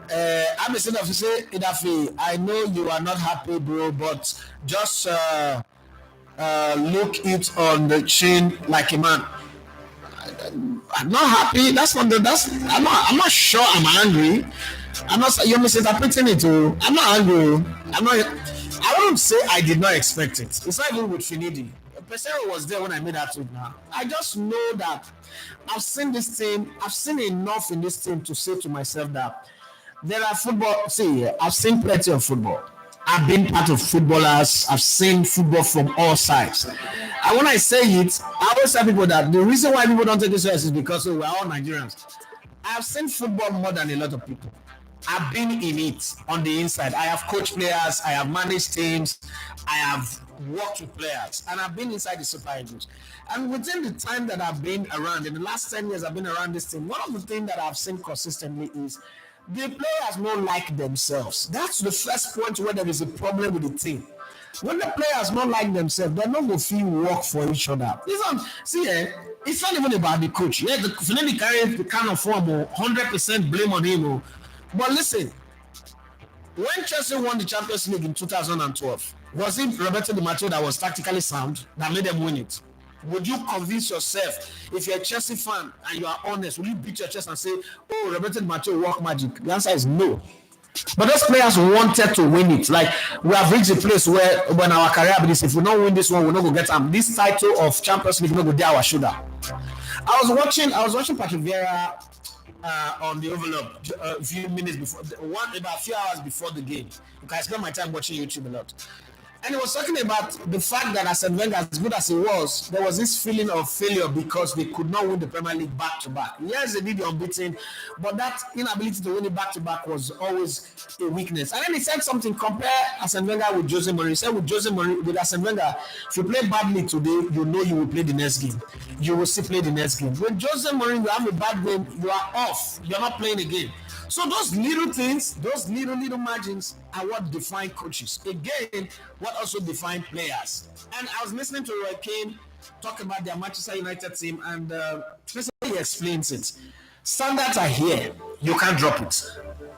B: I'm a son of say, Idafi, I know you are not happy, bro, but just look it on the chin like a man. I'm not happy. I'm not sure I'm angry. I'm not. You're misinterpreting it. I'm not angry. I wouldn't say I did not expect it. It's not even with Finidi. Pesero was there when I made that tweet. Now I just know that I've seen this team. I've seen enough in this team to say to myself that there are football. See, I've seen plenty of football. I've been part of footballers. I've seen football from all sides. And when I say it, I always tell people that the reason why people don't take this serious is because we're all Nigerians. I've seen football more than a lot of people. I've been in it on the inside. I have coached players. I have managed teams. I have worked with players. And I've been inside the Super Eagles. And within the time that I've been around, in the last 10 years I've been around this team, one of the things that I've seen consistently is the players don't like themselves. That's the first point where there is a problem with the team. When the players don't like themselves, they're not going to feel work for each other. It's not even about the coach. Yeah, the Finidi carries the kind of form, 100% blame on him. But listen, when Chelsea won the Champions League in 2012, was it Roberto Di Matteo that was tactically sound that made them win it? Would you convince yourself, if you're a Chelsea fan and you are honest, will you beat your chest and say, oh, Roberto Di Matteo work magic? The answer is no. But those players wanted to win it. Like, we have reached a place where when our career is, if we don't win this one, we're not going to get this title of Champions League, we're not going to get our shoulder. I was watching Patrick Vieira on the overlap a few minutes before, about a few hours before the game. Because I spend my time watching YouTube a lot. And he was talking about the fact that Arsene Wenger, as good as he was, there was this feeling of failure because they could not win the Premier League back-to-back. Yes, they did the unbeaten, but that inability to win it back-to-back was always a weakness. And then he said something, compare Arsene Wenger with Jose Mourinho. He said with Arsene Wenger, if you play badly today, you know you will play the next game. You will still play the next game. With Jose Mourinho, you have a bad game, you are off. You're not playing again. So those little things, those little margins are what define coaches. Again, what also define players. And I was listening to Roy Keane talk about their Manchester United team, and he explains it. Standards are here. You can't drop it.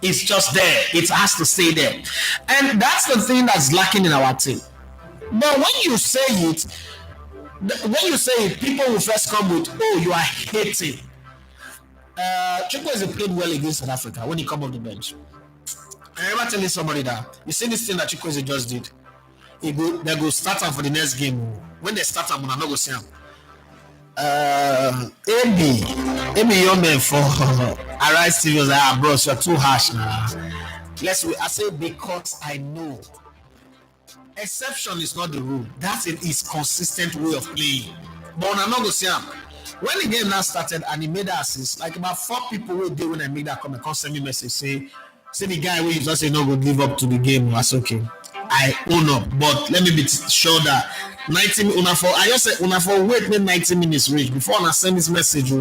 B: It's just there. It has to stay there. And that's the thing that's lacking in our team. But when you say it, people will first come with, oh, you are hating. Chukwueze played well against South Africa when he come off the bench. I remember telling somebody that you see this thing that Chukwueze just did. They go start him for the next game. When they start him, I'm not go see him. Maybe young man for Arise TV was like, bro, you're too harsh now. I say because I know exception is not the rule. That's his consistent way of playing. But I'm not go see him. When the game now started and he made that assist, like about 4 people were there when I made that comment, send me message, say the guy who just say no go live up to the game. That's okay. I own up, but let me be sure that 90 minutes. I just say una for wait when 90 minutes reach before I send this message,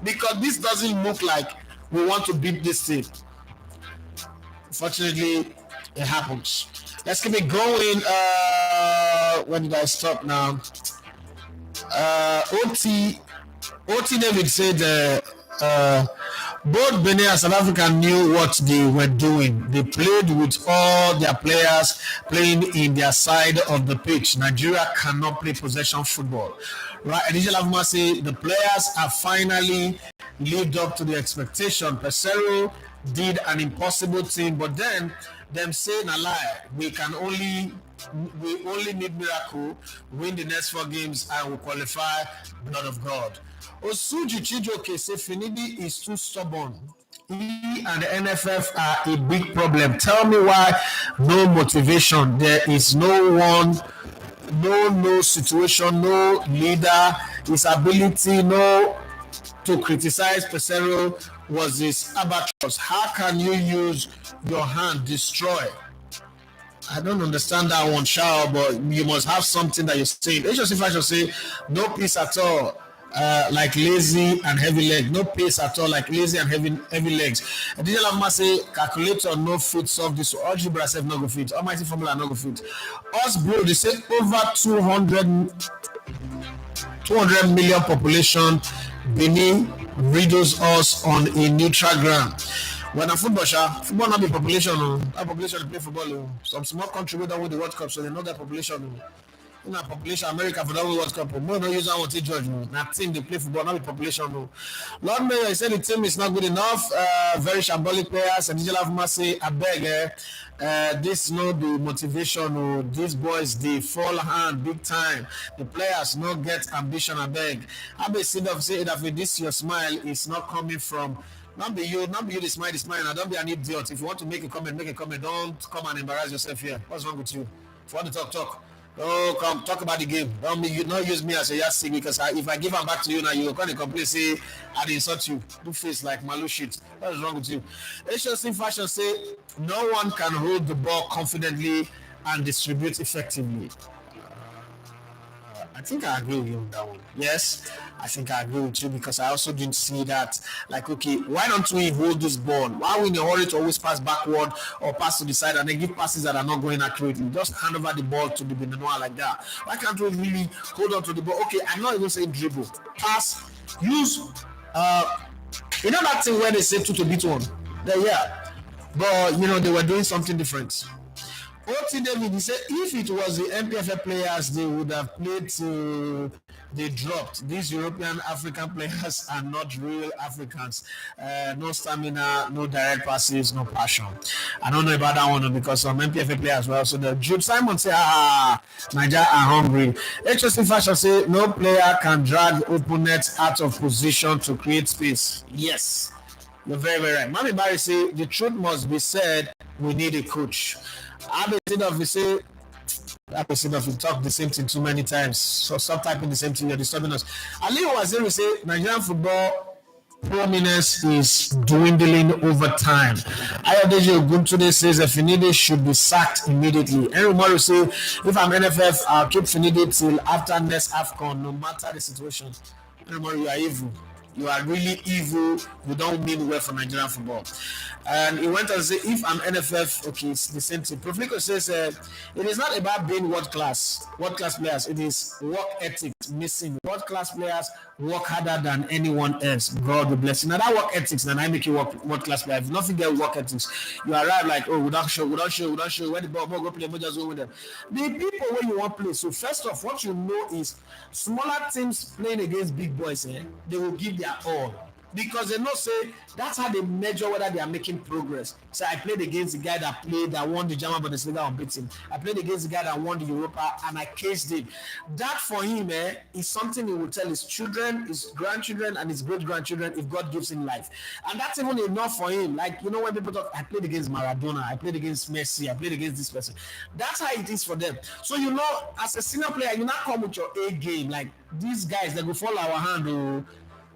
B: because this doesn't look like we want to beat this team. Unfortunately, it happens. Let's keep it going. When did I stop now? OT David said both Benin and South Africa knew what they were doing. They played with all their players playing in their side of the pitch. Nigeria cannot play possession football. Right, Adijala Avuma say the players have finally lived up to the expectation. Pesero did an impossible thing, but then them say na lie. We only need miracle, win the next 4 games, and we qualify. Blood of God. Osuji Chijoke say Finidi is too stubborn. He and the NFF are a big problem. Tell me why no motivation. There is no one, no situation, no leader. His ability, no to criticize Pesero was his albatross. How can you use your hand destroy? I don't understand that one, Shao, but you must have something that you're saying. It's just if I should say no peace at all. Like lazy and heavy legs, no pace at all. Like lazy and heavy legs. Digital Avuma say calculator no fit solve this. Algebra self no go fit. Almighty formula no go fit. Us bro, they say over 200 million population. Benin riddles us on a neutral ground. When a football not be population. That population they play football. Some small country don't win the World Cup, so they know that population. In a population, America for that World Cup, more no use that one to judge. Now team they play football, not be population. Lord Mayor, he said the team is not good enough. Very shambolic players. And Digital Avuma say, I beg, this no the motivation. These boys they fall hand big time. The players no get ambition. I beg. I be seen of say that with this your smile is not coming from. Not be you the smile. Now don't be an idiot. If you want to make a comment, make a comment. Don't come and embarrass yourself here. What's wrong with you? If you want to talk. Oh, come talk about the game. Don't use me as a yardstick because if I give them back to you now, you're going to complain, say, I insult you. Do face like Malu shit. What is wrong with you? HLC Fashion say, no one can hold the ball confidently and distribute effectively. I think I agree with you on that one. Yes, I think I agree with you because I also didn't see that. Like, okay, why don't we hold this ball? Why are we in a hurry to always pass backward or pass to the side and then give passes that are not going accurately? Just hand over the ball to the Beninois like that. Why can't we really hold on to the ball? Okay, I'm not even saying dribble. Pass, use, you know that thing where they say 2 to beat 1? Yeah. But, they were doing something different. O.T. David, he said if it was the MPFA players, they would have played till they dropped. These European African players are not real Africans. No stamina, no direct passes, no passion. I don't know about that one because some MPFA players were also there. Jude Simon said, Nigeria are hungry. HSC Fashion say no player can drag opponents out of position to create space. Yes, you're very, very right. Mami Barry say the truth must be said, we need a coach. Abesinoff, we say, Abesinoff, we talk the same thing too many times. So stop typing the same thing, you're disturbing us. Ali Waziri say, Nigerian football prominence is dwindling over time. Ayodeji Oguntunde says that Finidi should be sacked immediately. Henry Mori say, if I'm NFF, I'll keep Finidi till after next AFCON, no matter the situation. Henry Mori, you are evil. You are really evil. You don't mean well for Nigerian football. And he went on to say, if I'm NFF, okay, it's the same thing. Proflico says, it is not about being world class players. It is work ethics missing. World class players work harder than anyone else. God will bless you. Now that work ethics, then I make you world class player. If nothing get work ethics, you arrive like, oh, we don't show. When the ball go play, we just go with them. The people where you want to play. So first off, what you know is smaller teams playing against big boys, they will give their all. Because they know say that's how they measure whether they are making progress. So I played against the guy that won the German Bundesliga and beat him. I played against the guy that won the Europa and I cased him. That for him is something he will tell his children, his grandchildren, and his great grandchildren if God gives him life. And that's even enough for him. Like when people talk, I played against Maradona, I played against Messi, I played against this person. That's how it is for them. So as a senior player, you not come with your A game. Like these guys, they go follow our hand.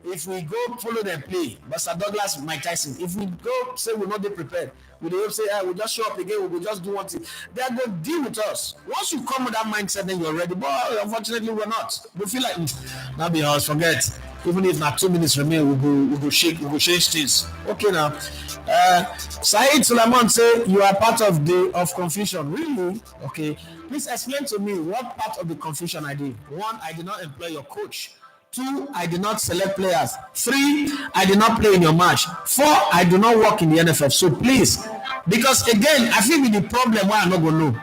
B: If we go follow them play, Buster Douglas, Mike Tyson, if we go say we're not prepared, we don't say we'll just show up again, we'll just do one thing. They're going to deal with us. Once you come with that mindset, then you're ready. But unfortunately, we're not. We feel like that'll be ours. Forget. Even if not 2 minutes remain, we'll go change things. Okay now. Saeed Suleiman say you are part of confusion. Really? Okay. Please explain to me what part of the confusion I did. 1, I did not employ your coach. 2, I did not select players. 3, I did not play in your match. 4, I do not work in the NFF. So please, because again, I feel with the problem why I'm not going to know.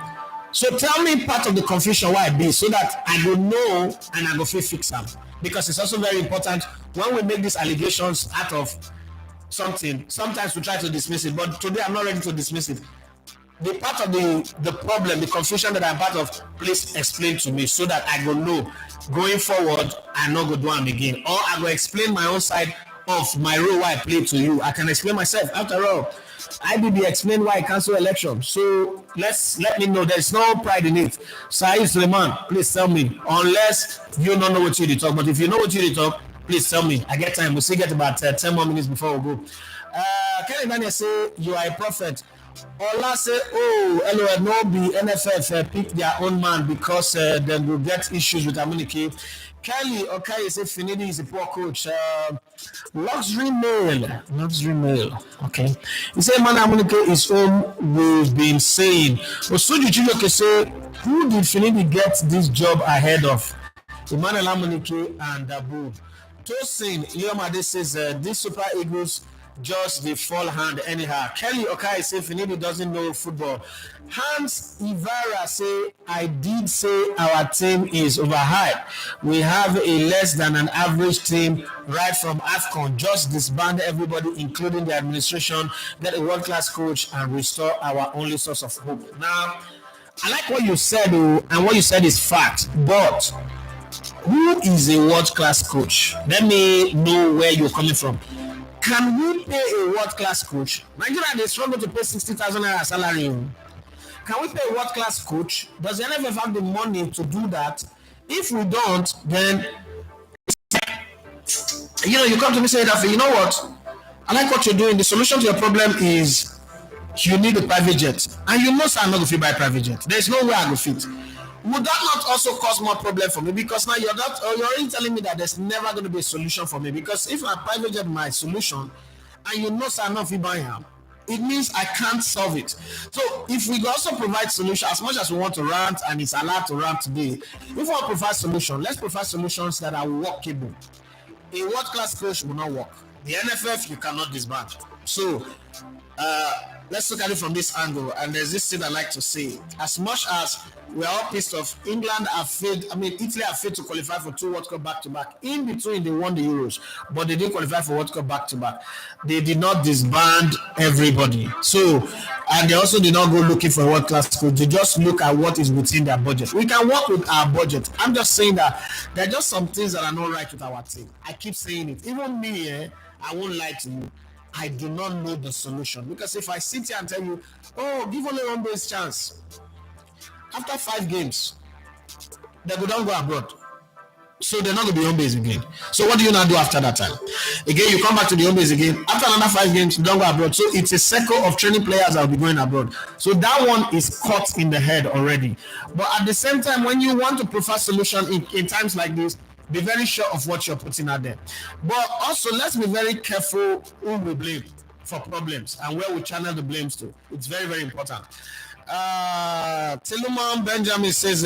B: So tell me part of the confusion why I be so that I go know and I go fix them. Because it's also very important when we make these allegations out of something, sometimes we try to dismiss it, but today I'm not ready to dismiss it. The part of the problem, the confusion that I'm part of, please explain to me so that I go know going forward I not go do them again, or I go explain my own side of my role why I play to you. I can explain myself. After all, IBB explained why I cancel election. So let me know. There's no pride in it. Saeed Suleiman, please tell me. Unless you don't know what you talk, but if you know what you talk, please tell me. I get time. We still get about 10 more minutes before we go. Kenny Daniel say you are a prophet. Ola say, oh, LOL, no be NFF pick their own man because they will get issues with Amunike. Kelly, okay, say Finidi is a poor coach. Luxury mail. Okay. He said, man, Amunike is home. We've been saying. Osuju Chiloke say, who did Finidi get this job ahead of? Emmanuel Amunike and Abu. Tosin Yomade says, these Super Eagles just the fall hand anyhow. Kelly Okai say Finidi doesn't know football. Hans Ivara say I did say our team is overhyped. We have a less than an average team right from AFCON. Just disband everybody, including the administration, get a world-class coach and restore our only source of hope. Now, I like what you said, and what you said is fact, but who is a world-class coach? Let me know where you're coming from. Can we pay a world-class coach? Nigeria, they struggle to pay 60,000 naira salary. Can we pay a world-class coach? Does the NFF have the money to do that? If we don't, then you come to me say that, you know what? I like what you're doing. The solution to your problem is you need a private jet. And you know I'm not going to fit buy a private jet. There's no way I go fit. Would that not also cause more problem for me? Because now you're already telling me that there's never going to be a solution for me. Because if my private jet my solution, and you know I'm not fit buying him, it means I can't solve it. So if we also provide solution, as much as we want to rant and it's allowed to rant today, if we want to provide solution, let's provide solutions that are workable. A world-class coach will not work. The NFF you cannot disband. So let's look at it from this angle. And there's this thing I like to say. As much as we're all pissed off, England have failed. Italy have failed to qualify for 2 World Cup back-to-back. In between, they won the Euros, but they didn't qualify for World Cup back-to-back. They did not disband everybody. So, and they also did not go looking for a world-class coach. They just look at what is within their budget. We can work with our budget. I'm just saying that there are just some things that are not right with our team. I keep saying it. Even me, I won't lie to you. I do not know the solution. Because if I sit here and tell you, oh, give only one base chance, after 5 games, they go down, go abroad. So they're not going to be home base again. So what do you now do after that time? Again, you come back to the home base again. After another 5 games, you don't go abroad. So it's a circle of training players that will be going abroad. So that one is caught in the head already. But at the same time, when you want to prefer solution in times like this, be very sure of what you're putting out there. But also, let's be very careful who we blame for problems and where we channel the blames to. It's very, very important. Tiluman Benjamin says,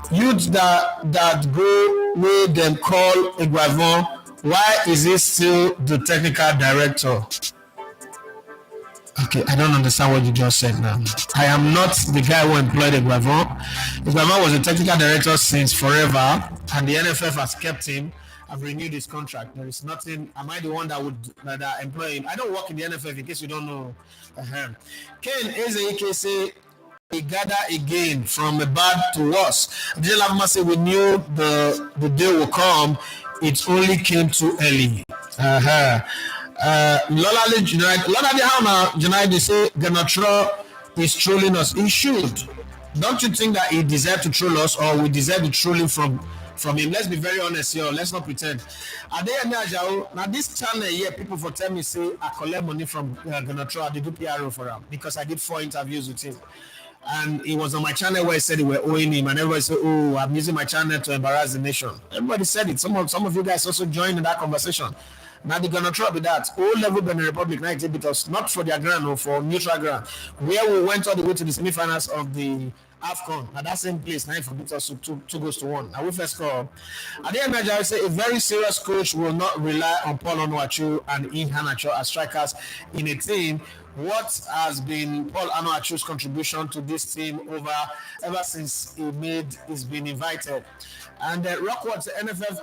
B: youth that go where them call Eguavon, why is he still the technical director? Okay, I don't understand what you just said now. I am not the guy who employed Eguavon. Eguavon was a technical director since forever, and the NFF has kept him. I've renewed his contract. There is nothing. Am I the one that would employ him? I don't work in the NFF, in case you don't know. Ken Ezeike say, we gather again from a bad to worse. Dijalama say, we knew the day will come. It only came too early. Lola Junaid, they say Ganatra is trolling us. He should. Don't you think that he deserves to troll us, or we deserve the trolling from him? Let's be very honest here. Let's not pretend. Now this channel here, people for tell me say I collect money from Ganatra. They do PRO for him because I did 4 interviews with him. And it was on my channel where I said they were owing him, and everybody said, "Oh, I'm using my channel to embarrass the nation." Everybody said it. Some of you guys also joined in that conversation. Now they're gonna try with that. All level Benin Republic now exhibit us not for their ground or for neutral ground. Where we went all the way to the semi-finals of the AFCON at that same place. Now for beat us two goals to one. Now we first score. At the end, I would say a very serious coach will not rely on Paul Onuachu and Iheanacho as strikers in a team. What has been Paul Onuachu's contribution to this team ever since he's been invited? And Rockwood, the NFF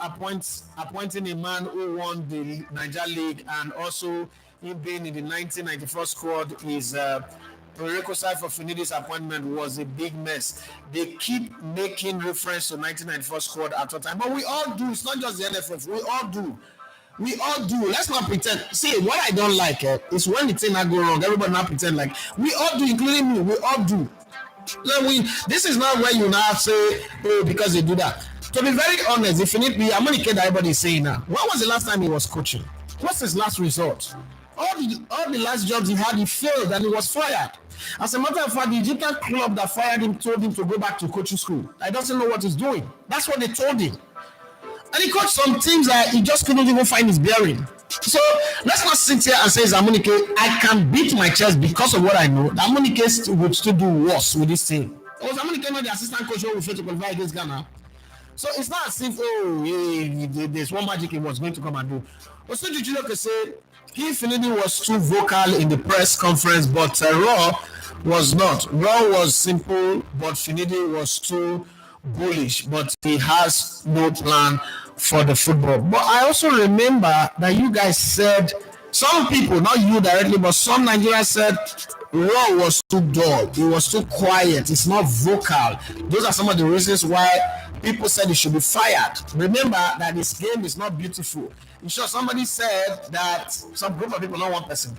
B: appointing a man who won the Niger League and also him being in the 1994 squad is prerequisite for Finidi's appointment was a big mess. They keep making reference to 1994 squad at all time, but we all do. It's not just the NFF. We all do. We all do. Let's not pretend. See, what I don't like is when the thing not go wrong, everybody not pretend like we all do, including me. We all do. This is not where you now say, oh, because they do that. To be very honest, if you need me, I'm only kidding everybody is saying now. When was the last time he was coaching? What's his last result? All the last jobs he had, he failed and he was fired. As a matter of fact, the Egyptian club that fired him told him to go back to coaching school. He doesn't know what he's doing. That's what they told him. And he coached some teams that he just couldn't even find his bearing. So let's not sit here and say Zamunike, I can beat my chest because of what I know. Zamunike would still do worse with this team. Was Zamunike not the assistant coach who will fail to qualify against Ghana? So it's not as if, there's one magic he was going to come and do. Also, Jujuloke said, Finidi was too vocal in the press conference, but Raw was not. Raw was simple, but Finidi was too bullish, but he has no plan for the football. But I also remember that you guys said, some people, not you directly, but some Nigerians said Raw was too dull, he was too quiet, it's not vocal. Those are some of the reasons why people said he should be fired. Remember that this game is not beautiful. I'm sure somebody said that some group of people, not one person,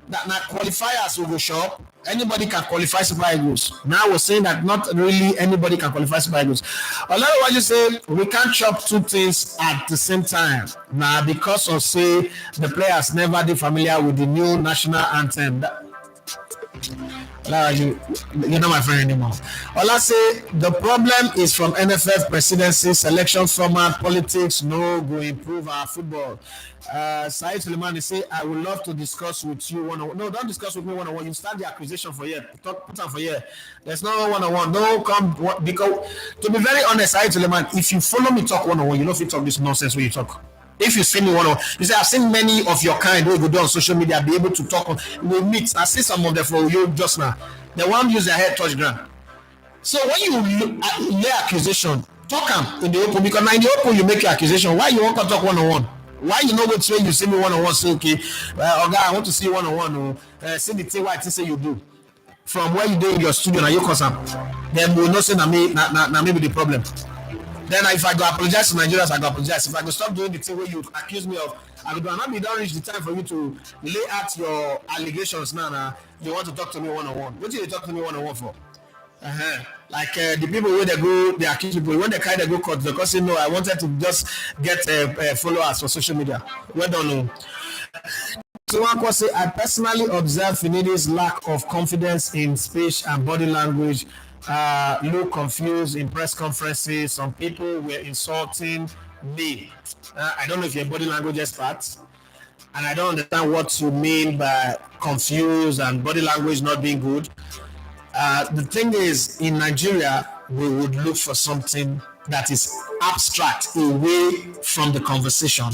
B: that not qualifiers will go shop. Anybody can qualify Super Eagles. Now we're saying that not really anybody can qualify Super Eagles. A lot of what you say, we can't chop two things at the same time. Now, because of say the players never be familiar with the new national anthem. You're not my friend anymore. All I say, the problem is from NFF presidency, selection format, politics, no go improve our football. Said Suleiman say, I would love to discuss with you one-on-one. No, don't discuss with me one-on-one. You start the accusation for here. Put on for here. There's no one-on-one. No, come, because to be very honest, Said Suleiman, if you follow me talk one-on-one, you know if you talk this nonsense when you talk. If you see me one-on-one, you say, I've seen many of your kind who go do on social media, be able to talk on, we meet. I see some of them for you just now. They won't use their head touch ground. So when you lay accusation, talk them in the open, because now in the open you make your accusation. Why you won't talk one-on-one? Why you know what way you see me one-on-one? Say, okay, I want to see one-on-one. See the thing what I say you do. From where you do in your studio, now you cause them. Then we will not say that maybe the problem. Then if I go apologize to Nigerians, I go apologize. If I go stop doing the thing where you accuse me of, I go not be done reach the time for you to lay out your allegations now. You want to talk to me one-on-one. What do you talk to me one-on-one for? Like the people where they accuse people, when they kind of go court, because you know I wanted to just get followers for social media. Well done. So one say, I personally observed Finidi's lack of confidence in speech and body language. Look confused in press conferences. Some people were insulting me. I don't know if you're a body language expert, and I don't understand what you mean by confused and body language not being good. The thing is, in Nigeria, we would look for something that is abstract, away from the conversation,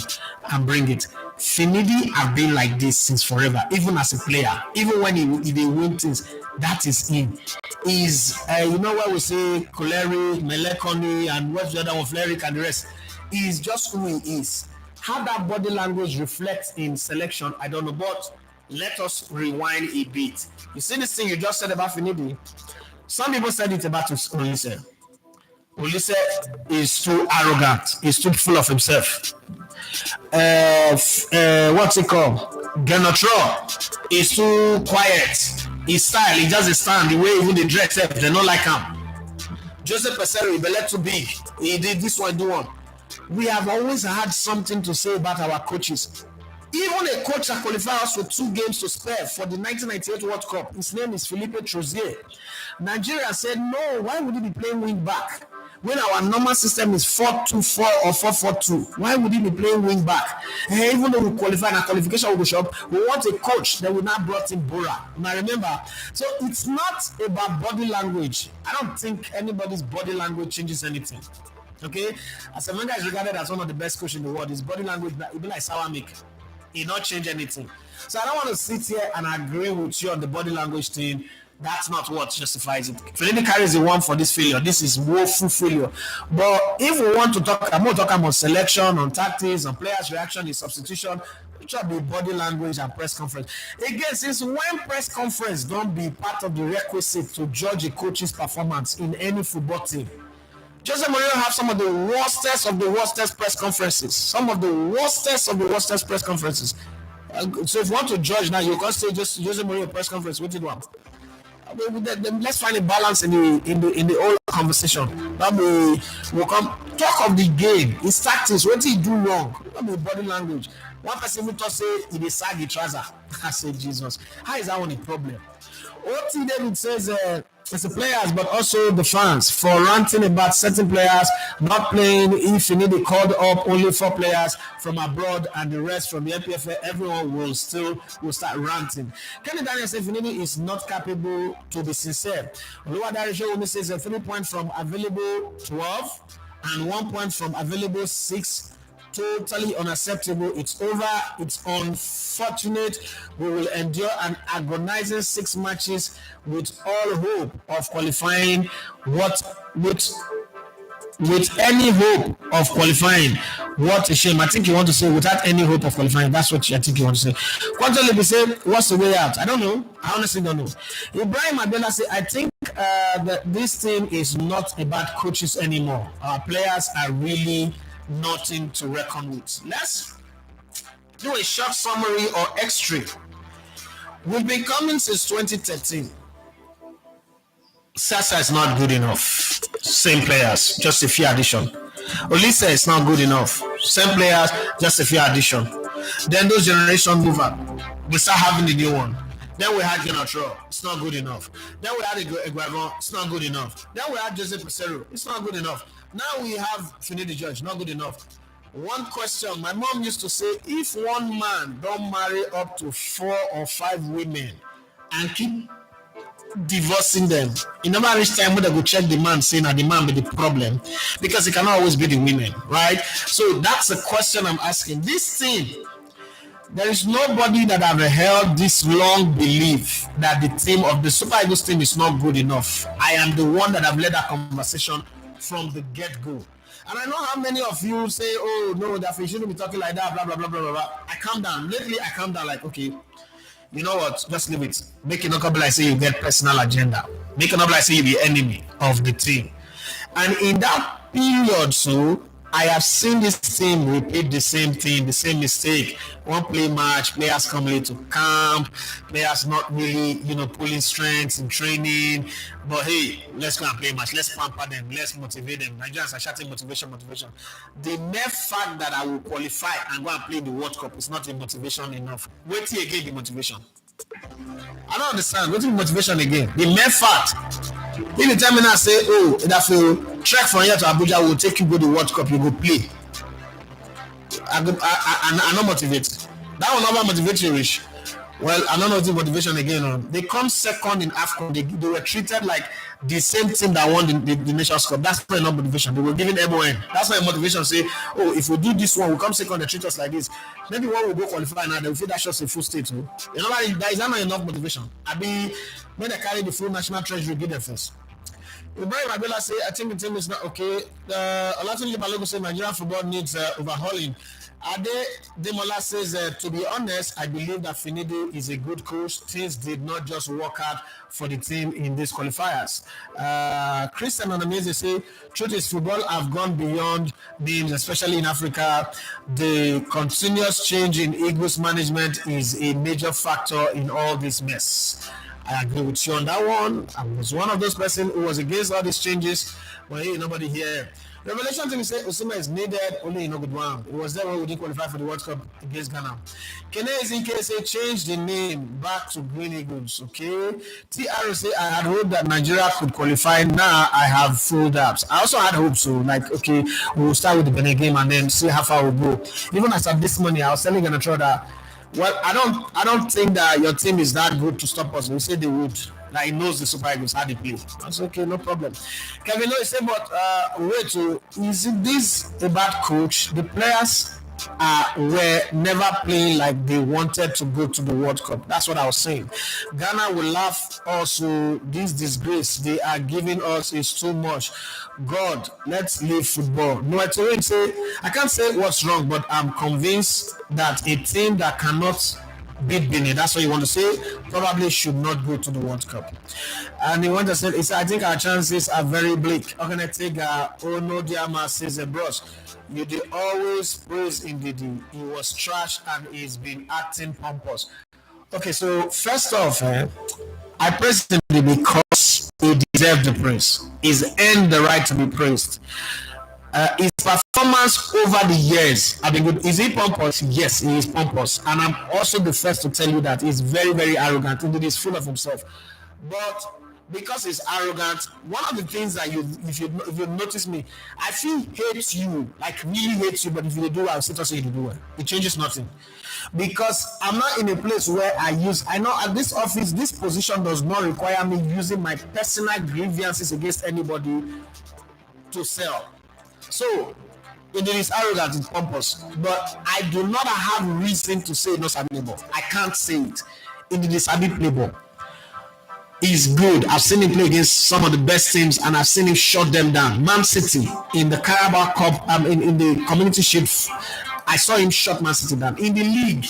B: and bring it. Finidi have been like this since forever, even as a player. Even when he win things, that is him. Is you know what we say, choleric, melancholy, and what's the other one, Fleric, and the rest. Is just who he is. How that body language reflects in selection, I don't know, but let us rewind a bit. You see this thing you just said about Finidi? Some people said it about Olise. Olise is too arrogant. He's too full of himself. What's it called? Genotro is too quiet. His style, he just stand. The way even they dress, they don't like him. Joseph Pesero, he belong too big. He did this one, do one. We have always had something to say about our coaches. Even a coach that qualified us with 2 games to spare for the 1998 World Cup, his name is Philippe Trouzier. Nigeria said, no, why would he be playing wing back? When our normal system is 4-2-4 or 4-4-2, why would he be playing wing back? Even though we qualify in a qualification we go shop, we want a coach that will not brought in Bora. Now remember, so it's not about body language. I don't think anybody's body language changes anything. Okay, as Semenga is regarded as one of the best coaches in the world, his body language it be like sour milk. It not change anything. So I don't want to sit here and agree with you on the body language thing. That's not what justifies it. Finidi carries the one for this failure. This is woeful failure. But if we want to talk, I'm more talking about selection, on tactics, on players' reaction, in substitution, which are the body language and press conference. Again, since when press conference don't be part of the requisite to judge a coach's performance in any football team? Jose Mourinho have some of the worstest press conferences. Some of the worstest press conferences. So if you want to judge now, you can say just Jose Mourinho press conference. What did you want? Let's find a balance in the whole conversation. That we'll come talk of the game, his tactics, what did he do wrong? That be body language. One person will talk say he dey sag the trouser. I say Jesus. How is that one a problem? OT David says it's the players but also the fans for ranting about certain players not playing. If you need to call up only 4 players from abroad and the rest from the NPFL, everyone will start ranting. Kenny Daniel says Finidi is not capable to be sincere. Oluwadari says 3 points from available 12 and 1 point from available 6. Totally unacceptable. It's over. It's unfortunate. We will endure an agonizing 6 matches with all hope of qualifying. With any hope of qualifying? What a shame. I think you want to say without any hope of qualifying. That's what I think you want to say. Quantally say, what's the way out? I don't know. I honestly don't know. Ibrahim Abdullah say, I think that this team is not about coaches anymore. Our players are really nothing to reckon with. Let's do a short summary or extra. We've been coming since 2013. Sasa is not good enough. Same players, just a few addition. Olisa is not good enough. Same players, just a few addition. Then those generation move up. We start having the new one. Then we had Genotro. It's not good enough. Then we had Eguavon. It's not good enough. Then we had Jose Pesero. It's not good enough. Now we have Finidi George. Not good enough. One question. My mom used to say, if one man don't marry up to 4 or 5 women and keep divorcing them, it never reach time when they go check the man, saying that the man be the problem, because it cannot always be the women, right? So that's the question I'm asking. This thing, there is nobody that have held this long belief that the team of the Super Eagles team is not good enough. I am the one that have led that conversation from the get-go. And I know how many of you say, oh no, that we shouldn't be talking like that, blah, blah, blah, blah, blah, blah. I calm down. Lately, I calm down like, okay, you know what, just leave it. Make it not come like say you get personal agenda. Make it not like say you be enemy of the team. And in that period, so I have seen this team repeat the same thing, the same mistake. One play match, players come late to camp, players not really, pulling strengths in training. But hey, let's go and play match. Let's pamper them. Let's motivate them. Nigerians are shouting motivation. The mere fact that I will qualify and go and play the World Cup is not a motivation enough. Wait till again the motivation. I don't understand. What's the motivation again? The mere fact. If you tell me now, say, oh, if you trek from here to Abuja, will take you go to the World Cup, you go play. I'm not motivated. That will never motivate you, Rich. Well, I don't know the motivation again. They come second in AFCON. They were treated like the same team that won the Nations Cup. That's not motivation. They were giving MON. That's why motivation say, oh, if we do this one, we come second, they treat us like this. Maybe one will go qualify now, they will feel that shows a full state. You know, that is not enough motivation. When they carry the full national treasury, give them first. Ibrahim Abela say, I think the team is not okay. Olatunji Balogun say Nigerian football needs overhauling. Ade Demola says, to be honest, I believe that Finidi is a good coach. Things did not just work out for the team in these qualifiers. Christian Anamese say, truth is football have gone beyond names, especially in Africa. The continuous change in Eagles management is a major factor in all this mess. I agree with you on that one. I was one of those persons who was against all these changes, but hey, nobody here. Revelation thing say Osimhen is needed only in a good one. It was there when we didn't qualify for the World Cup against Ghana. Kene Ezinke say change the name back to Green Eagles. Okay. TR say I had hoped that Nigeria could qualify. Now I have full doubts. I also had hope so. Like okay, we'll start with the Benin game and then see how far we'll go. Even as of this morning, I was telling Ganacho that well, I don't think that your team is that good to stop us. We say they would. Like he knows the Super Eagles how they play. That's okay, no problem. Kevin Lowe say, but wait, is it this a bad coach? The players were never playing like they wanted to go to the World Cup. That's what I was saying. Ghana will laugh also. This disgrace they are giving us is too much. God, let's leave football. No, say I can't say what's wrong, but I'm convinced that a team that cannot beat Benin, that's what you want to say, probably should not go to the World Cup. And he went to say, I think our chances are very bleak. Okanetega Ono Diama says, bros, you did always praise Ndidi. He was trash and he's been acting pompous. Okay, so first off, I praise him because he deserved the praise. He's earned the right to be praised. His performance over the years have been good. Is he pompous? Yes, he is pompous. And I'm also the first to tell you that he's very, very arrogant. Indeed, he's full of himself. But because he's arrogant, one of the things that if you notice me, I feel hates you, like really hates you, but if you do well, I'll sit also you do well. It changes nothing. Because I'm not in a place where I know at this office, this position does not require me using my personal grievances against anybody to sell. So, it is arrogant, it's pompous, but I do not have reason to say no sabi playboy. I can't say it. It is sabi playboy. He's good. I've seen him play against some of the best teams, and I've seen him shut them down. Man City in the Carabao Cup, in the Community Shield, I saw him shut Man City down. In the league,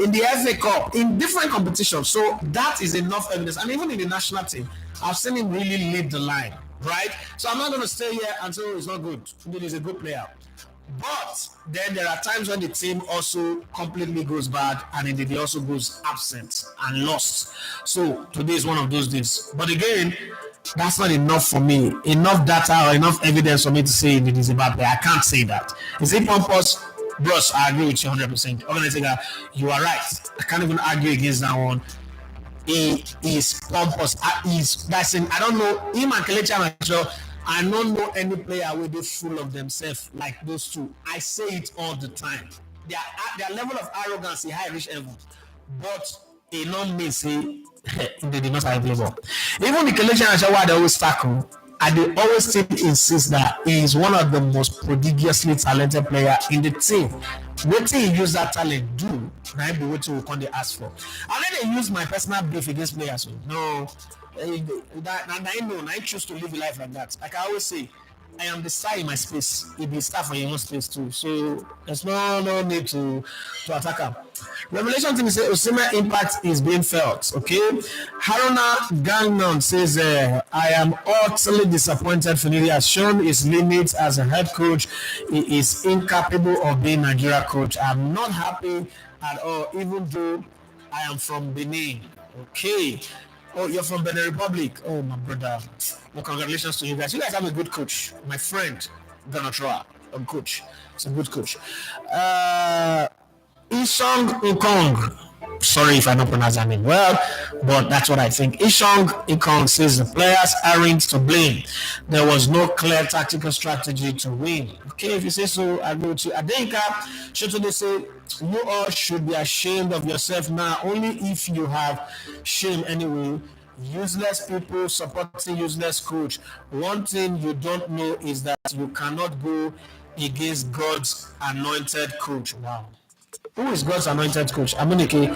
B: in the FA Cup, in different competitions. So that is enough evidence. And even in the national team, I've seen him really lead the line. Right? So I'm not going to stay here until he's not good. He's a good player. But then there are times when the team also completely goes bad and then it also goes absent and lost. So today is one of those days. But again, that's not enough for me. Enough data or enough evidence for me to say it is a bad player. I can't say that. Is it pompous? Bros, I agree with you 100%. I'm going to say that you are right. I can't even argue against that one. He is pompous. I don't know him and Kelechi Iheanacho. I don't know any player where they full of themselves like those two. I say it all the time. Their level of arrogance is high reach level, but it not mean say they did not have play ball. Even the Kelechi Iheanacho why they always tackle, and they always still insist that he is one of the most prodigiously talented player in the team. What he use that talent do, now be what we can they ask for. And then they use my personal beef against players. No, I choose to live a life like that. Like I always say, I am the star in my space. It be star for your own space too. So there's no need to attack him. Revelation team says Osimhen impact is being felt. Okay. Haruna Gangnon says I am utterly disappointed. Finidi has shown his limits as a head coach. He is incapable of being Nigeria coach. I'm not happy at all, even though I am from Benin. Okay. Oh, you're from Benin Republic. Oh, my brother. Well, congratulations to you guys. You guys have a good coach. My friend, Ganatroa, a coach. It's a good coach. Ishong Ikong. Sorry if I don't pronounce that name well, but that's what I think. Ishong Ikong says the players aren't to blame. There was no clear tactical strategy to win. Okay, if you say so, I agree with you. Adenka should they say you all should be ashamed of yourself now, only if you have shame anyway. Useless people supporting useless coach. One thing you don't know is that you cannot go against God's anointed coach. Wow. Who is God's anointed coach? Amunike.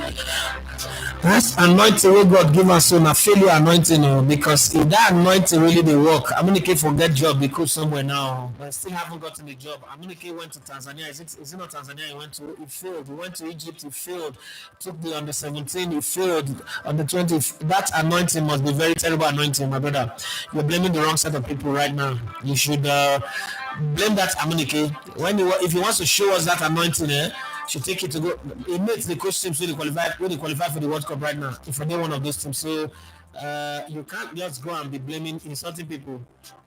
B: That's anointing where God give us so na failure anointing because if that anointing really they work, Amunike forget job they coach somewhere now. But still haven't gotten the job. Amunike went to Tanzania. Is it not Tanzania he went to? He failed. He went to Egypt, he failed. Took the under 17, he failed. On the 20, that anointing must be very terrible anointing, my brother. You're blaming the wrong set of people right now. You should blame that Amunike. If he wants to show us that anointing, should take it to go. It makes the coach team so they qualify for the World Cup right now. If they're one of those teams, so You can't just go and be blaming, insulting people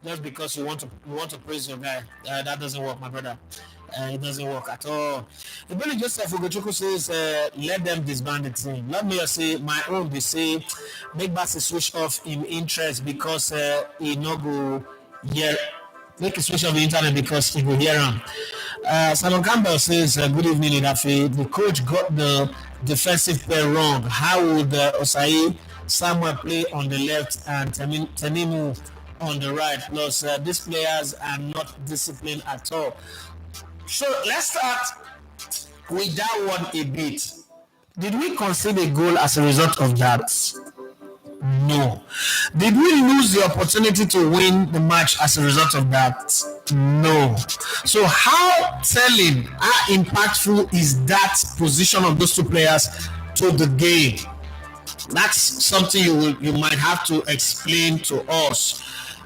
B: just because you want to praise your guy. That doesn't work, my brother. It doesn't work at all. Ibeli Joseph Ugochukwu says, let them disband the team. Let me just say, my own, they say, make Bassi switch off in interest because he no go hear, make a switch off the internet because he will hear him. Simon Campbell says, good evening, Idafe. The coach got the defensive play wrong. How would Osai Samuel play on the left and Tenimu on the right? Plus, these players are not disciplined at all. So let's start with that one a bit. Did we concede a goal as a result of that? No. Did we lose the opportunity to win the match as a result of that? No. So how telling, how impactful is that position of those two players to the game? That's something you might have to explain to us.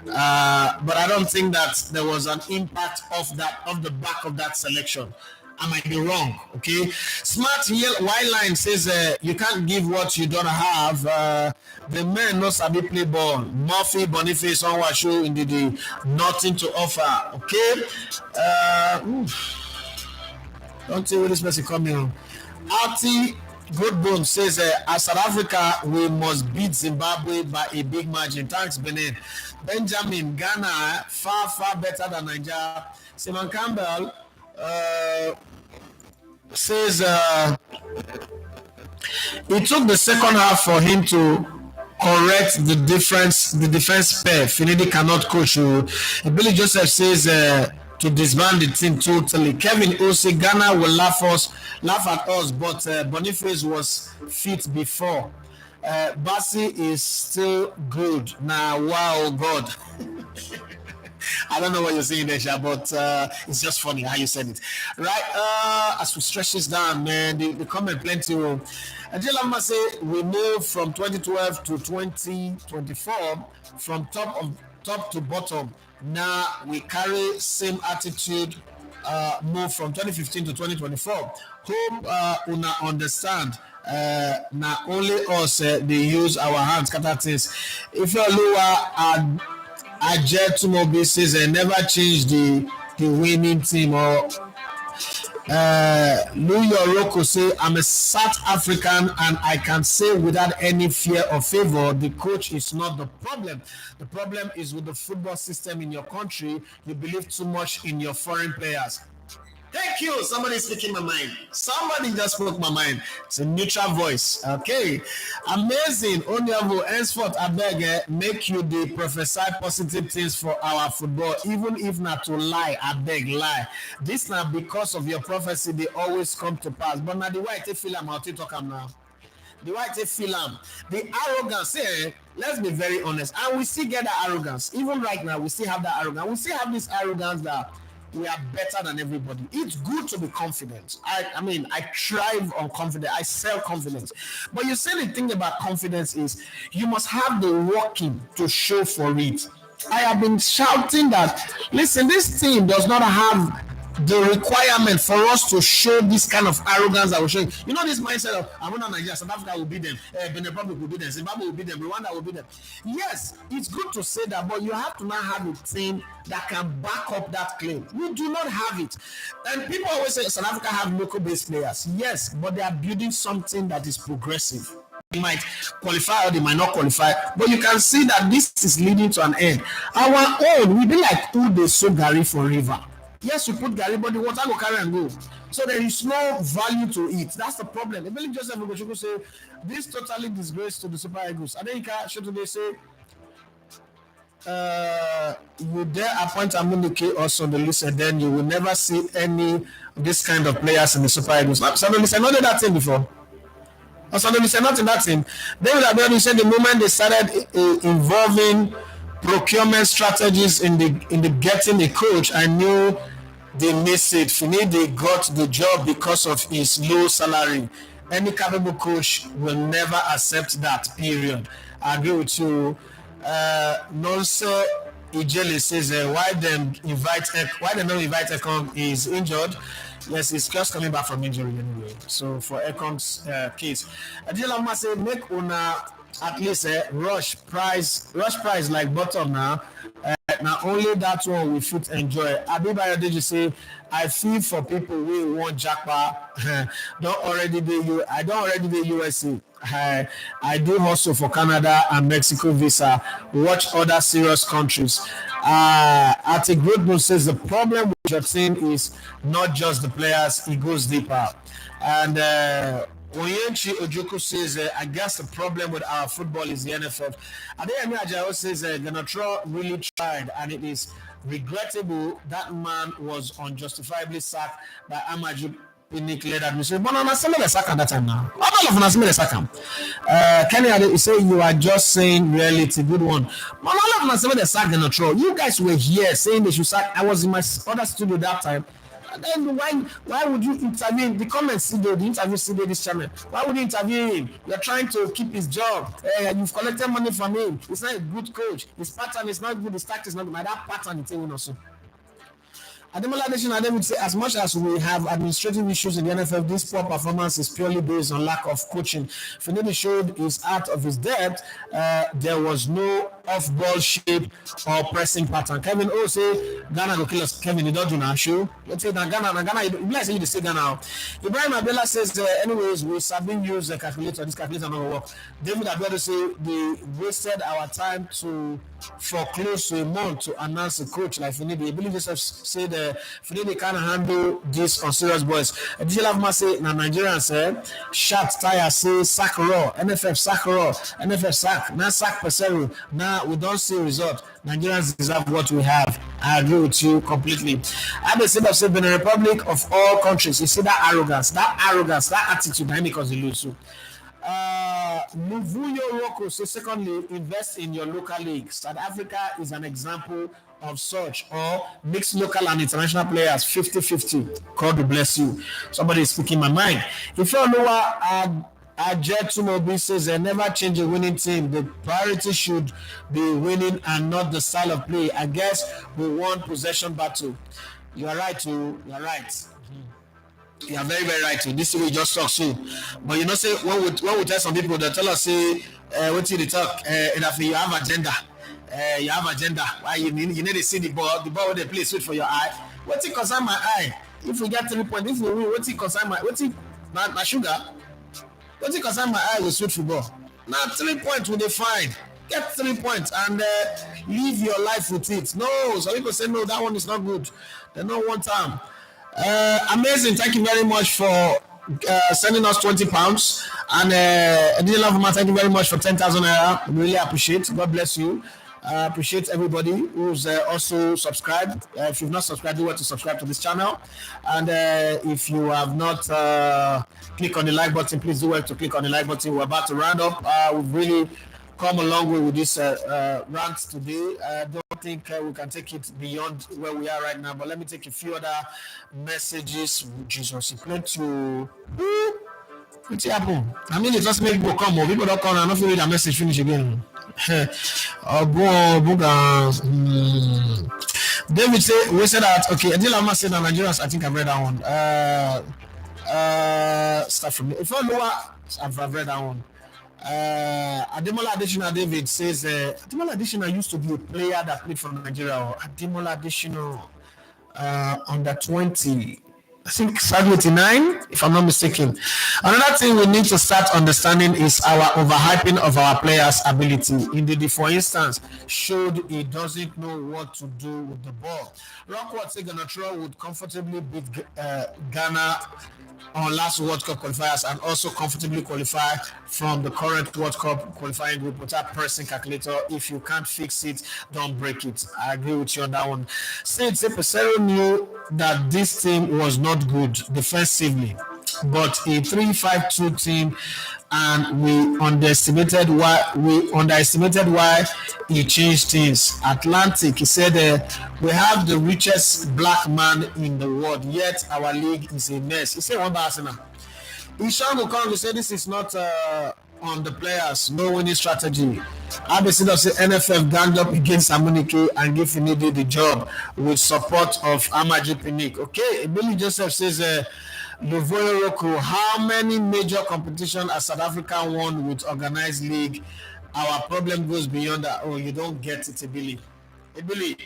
B: But I don't think that there was an impact of the back of that selection. I might be wrong, okay? Smart White Line says you can't give what you don't have. The men no sabi play ball. Murphy, Boniface, Onwashu, indeed, nothing to offer, okay? Don't see where this person coming on. Artie Goodbone says, as South Africa, we must beat Zimbabwe by a big margin. Thanks, Benin. Benjamin, Ghana, far better than Nigeria. Simon Campbell says it took the second half for him to correct the defense pair. Finidi cannot coach you. Billy Joseph says to disband the team totally. Kevin Ose, Ghana will laugh at us, but Boniface was fit before. Bassi is still good. Now, wow, God. I don't know what you're saying there, Sha, but it's just funny how you said it. Right, as we stretch this down, man, the comment plenty. Angela say we moved from 2012 to 2024 from top to bottom. Now we carry same attitude, move from 2015 to 2024. Hope una understand. Now only us they use our hands, scatter things. If you're lower Ajet Tumobi says never change the winning team. Or Louis Rocco say I'm a South African and I can say without any fear or favor the coach is not the problem. The problem is with the football system in your country. You believe too much in your foreign players. Thank you. Somebody speaking my mind. Somebody just spoke my mind. It's a neutral voice. Okay. Amazing. Onyavu, henceforth, I beg, make you the prophesy positive things for our football, even if not to lie. I beg, lie. This now because of your prophecy, they always come to pass. But now the way I feel I'm out to talk now. The way I feel the arrogance, let's be very honest. And we still get that arrogance. Even right now, we still have that arrogance. We still have this arrogance that we are better than everybody. It's good to be confident. I mean, I thrive on confidence. I sell confidence. But you say the thing about confidence is you must have the working to show for it. I have been shouting that, listen, this team does not have the requirement for us to show this kind of arrogance that we're showing. You know this mindset of, I want Nigeria, South Africa will beat them, Benin Republic will beat them, Zimbabwe will beat them, Rwanda will beat them. Yes, it's good to say that, but you have to now have a team that can back up that claim. We do not have it. And people always say South Africa have local-based players. Yes, but they are building something that is progressive. They might qualify or they might not qualify, but you can see that this is leading to an end. Our own, we be like who they sow Gary for river. Yes, you put Gary, but the water will carry and go. So there is no value to it. That's the problem. Even Joseph Ugochukwu say this totally disgrace to the Super Eagles. And then should they say you dare appoint Amunike also on the list, and then you will never see any of this kind of players in the Super Eagles. Suddenly, I know that thing before. Suddenly, not in that team. David Abiodun said the moment they started involving procurement strategies in the getting a coach, I knew they missed it. Finidi got the job because of his low salary. Any capable coach will never accept that, period. I agree with you. Nonso Ijele says why they don't invite Ekong is injured. Yes, he's just coming back from injury anyway. So for Ekong's case, Adila say make una at least rush price like bottom now. Now only that one we fit enjoy. Abibayo did you say I feel for people who want jackpot. I don't already do USA. I do hustle for Canada and Mexico visa. Watch other serious countries. Ati Grootman says the problem with your team is not just the players; it goes deeper. And Oyenchi Ojoku says, I guess the problem with our football is the NFF. Adeyemi Ajayo says, Ganatro really tried, and it is regrettable that man was unjustifiably sacked by Amaju Pinnick-led administration. But I'm assuming the sack at that time now. All of us the sack. Kenny, you say you are just saying reality, good one. But all of us the sack Ganatro. You guys were here saying they should sack. I was in my other studio that time. Then why would you interview him? The comments see the interview see this channel. Why would you interview him? You're trying to keep his job. You've collected money from him. He's not a good coach. His pattern is not good. His tactics is not good. That pattern is taking also. Ademola Adesina would say, as much as we have administrative issues in the NFL, this poor performance is purely based on lack of coaching. Finidi showed his out of his depth. There was no off-ball shape or pressing pattern. Kevin O say, Ghana go kill us. Kevin, you don't do now, show. Let's say that Ghana, you like you say Ghana. Ibrahim Abela says, anyways, we Sabine use the calculator. This calculator not work. David Abela say, they wasted our time for close to a month to announce a coach like Finidi. I believe Joseph said Finidi can't handle this on serious boys. Digital Avma say na Nigerians sharp tire say sack raw, NFF sack raw, NFF sack, now sack Pesero. Now we don't see result. Nigerians deserve what we have. I agree with you completely. Abe said of Benin Republic of all countries, you see that arrogance, that attitude, that because they lose. Muvuyo Roko says, secondly, invest in your local league. South Africa is an example of such, or mix local and international players 50-50. God will bless you. Somebody is speaking my mind. If you know what Ajet Tumobi says, never change a winning team. The priority should be winning and not the style of play. I guess we want possession battle. You are right, too. You are right. You are very, very right. This way just talk so. But you know, say when we tell some people, they tell us say, what you talk, if you have agenda, you have agenda. Why you need to see the ball where they play sweet for your eye. What's it concern my eye? If we get 3 points, if we win, what's it concern my sugar? What's it concern my eye with sweet football? Now 3 points will they find. Get 3 points and live your life with it. No, some people say no, that one is not good. They don't want time. Amazing, thank you very much for sending us £20 and thank you very much for 10,000 naira. Really appreciate. God bless you. Appreciate everybody who's also subscribed. If you've not subscribed, do want to subscribe to this channel, and if you have not clicked on the like button, please do want to click on the like button. We're about to round up. We've really come a long way with this rant today. I don't think we can take it beyond where we are right now, but let me take a few other messages. Jesus, you plan to what happened? I mean, it just make people come or people don't come and not read the message finish again. David said we said that okay. Adilama said that Nigerians, I think I've read that one. Start from me. If I know I've read that one. Ademola Adesina David says Ademola Adesina used to be a player that played for Nigeria. Ademola Adesina under 20, I think 79, if I'm not mistaken. Another thing we need to start understanding is our overhyping of our players' ability. Indeed, for instance, showed he doesn't know what to do with the ball. Rockwood said Ganatro would comfortably beat Ghana on last World Cup qualifiers and also comfortably qualify from the current World Cup qualifying group without pressing calculator. If you can't fix it, don't break it. I agree with you on that one. Since Pesero knew that this team was not good defensively, but a 3-5-2 team, and we underestimated why he changed things. Atlantic, he said, we have the richest black man in the world, yet our league is a mess. He said one by Arsenal. Ishan Gokong said this is not on the players, no winning strategy. Abesina said NFF ganged up against Amunike and gave Finidi the job with support of Amaju Pinnick. Okay, Billy Joseph says Luvoyo Roku, how many major competitions has South Africa won with organized league? Our problem goes beyond that. Oh, you don't get it, Ibili. Ibili,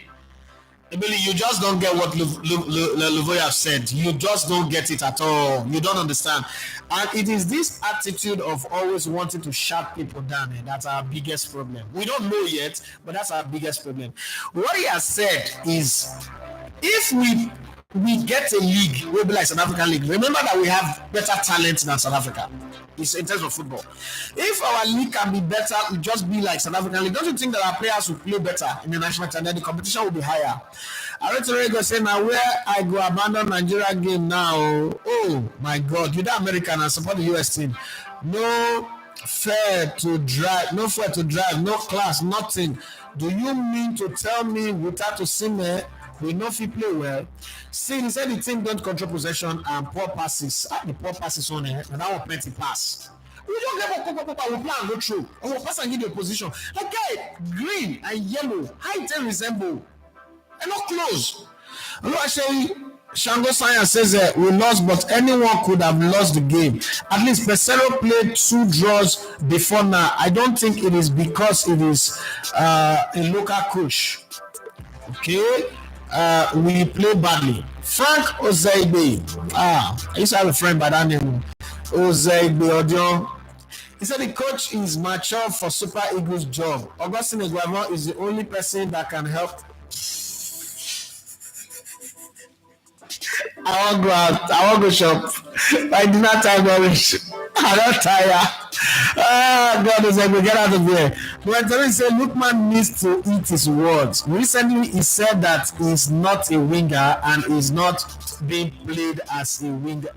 B: you just don't get what Luvoya said. You just don't get it at all. You don't understand. And it is this attitude of always wanting to shut people down that's our biggest problem. We don't know yet, but that's our biggest problem. What he has said is, if we get a league, we'll be like South African League. Remember that we have better talent than South Africa. It's in terms of football. If our league can be better, we'll just be like South African League. Don't you think that our players will play better in the national team? Then the competition will be higher. I read today go say now where I go abandon Nigeria game now. Oh my God, you're the American and support the US team. No fair to drive, no class, nothing. Do you mean to tell me without to see me? We know if he play well. See, he said the team don't control possession and poor passes. The poor passes on it, and our plenty pass. We don't get what we plan and go through. And we'll pass and give you a position. Like guy, green and yellow, how it resemble? And not close. And actually, Shango Science says we lost, but anyone could have lost the game. At least Pesero played 2 draws before now. I don't think it is because it is a local coach. Okay. We play badly. Frank Ozeibe. I used to have a friend by that name. Ozeibe Odion. He said the coach is mature for Super Eagles job. Augustine Eguavon is the only person that can help. I won't go shop. I do not time I don't tire. God is like, get out of here. But he said, Lookman needs to eat his words. Recently, he said that he's not a winger and is not being played as a winger.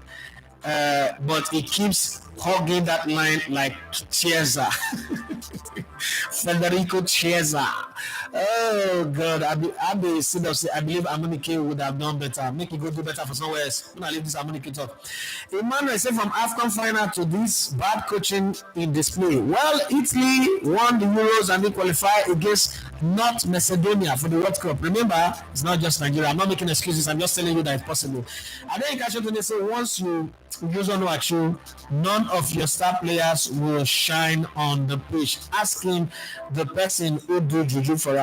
B: But he keeps hugging that line like Chiesa. Federico Chiesa. Oh God, I believe Amunike would have done better. Make it go do better for somewhere else. I'm gonna leave this Amunike talk. Emmanuel said from AFCON final to this bad coaching in display. Well, Italy won the Euros and they qualified against North Macedonia for the World Cup. Remember, it's not just Nigeria. I'm not making excuses. I'm just telling you that it's possible. I think they say once you use on Wachu, none of your star players will shine on the pitch. Asking the person who do juju for him.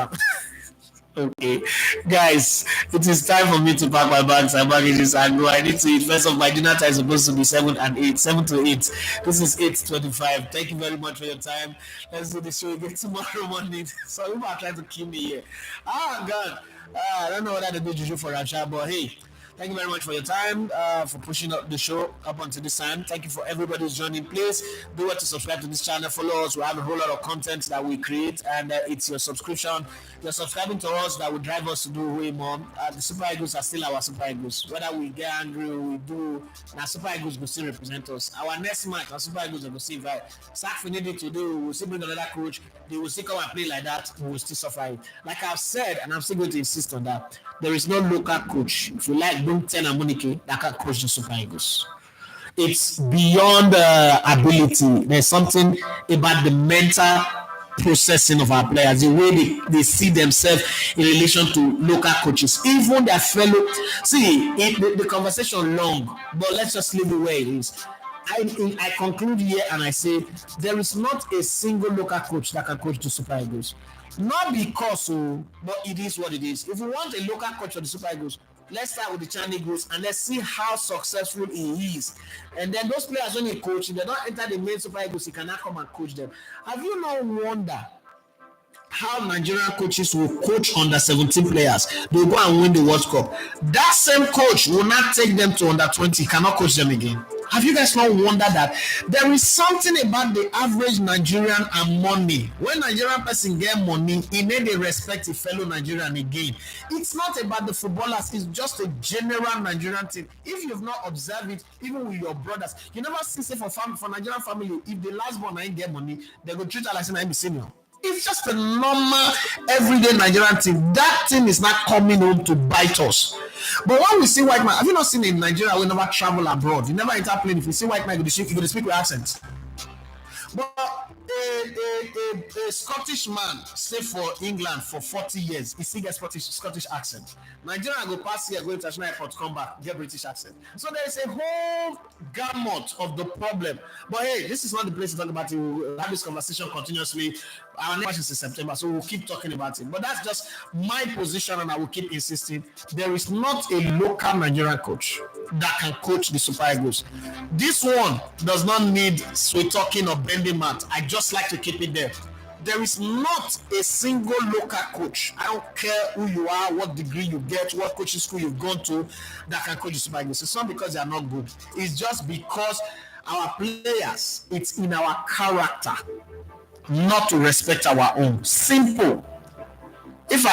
B: Okay, guys, it is time for me to pack my bags and baggages and go. I need to eat. First of my dinner time is supposed to be 7 to 8. This is 8:25. Thank you very much for your time. Let's do the show again tomorrow morning. So people are trying to kill me here. Oh God, I don't know whether they do juju for Racha, but hey. Thank you very much for your time, for pushing up the show up onto this time. Thank you for everybody who's joining. Please do what to subscribe to this channel. Follow us. We have a whole lot of content that we create, and it's your subscription. You're subscribing to us that will drive us to do way more. The Super Eagles are still our Super Eagles. Whether we get angry, we do. Now Super Eagles will still represent us. Our next match, our Super Eagles will see if I sack Finidi to do. We'll still bring another coach. They will still come and play like that. We will still suffer it. Like I've said, and I'm still going to insist on that. There is no local coach. If you like, bring 10 and Monike that can coach the Super Eagles. It's beyond ability. There's something about the mental processing of our players, the way they see themselves in relation to local coaches, even their fellow. See, the conversation long, but let's just leave it where it is. I conclude here and I say there is not a single local coach that can coach the Super Eagles. Not because, but it is what it is. If you want a local coach for the Super Eagles, let's start with the Chan Eagles and let's see how successful he is. And then those players, when you coach, if they don't enter the main Super Eagles, you cannot come and coach them. Have you not wondered how Nigerian coaches will coach under 17 players? They will go and win the World Cup. That same coach will not take them to under 20, cannot coach them again. Have you guys not wondered that there is something about the average Nigerian and money? When Nigerian person get money, he may they respect a fellow Nigerian again. It's not about the footballers, it's just a general Nigerian thing. If you've not observed it, even with your brothers, you never see say for Nigerian family, if the last born ain't get money, they go treat her like saying I'm senior. It's just a normal, everyday Nigerian thing. That thing is not coming home to bite us. But when we see white man, have you not seen in Nigeria we never travel abroad? You never enter plane. If you see white man, you go to speak with accent. But A Scottish man stay for England for 40 years, he still get Scottish accent. Nigerian go pass here, go international airport, come back, get British accent. So there is a whole gamut of the problem. But hey, this is not the place to talk about it. We'll have this conversation continuously. Our next match is in September, so we'll keep talking about it. But that's just my position, and I will keep insisting. There is not a local Nigerian coach that can coach the Super Eagles. This one does not need sweet talking or bending mat. I just like to keep it there. There is not a single local coach. I don't care who you are, what degree you get, what coaching school you've gone to, that can coach the Super Eagles. It's not because they are not good. It's just because our players, it's in our character not to respect our own. Simple. If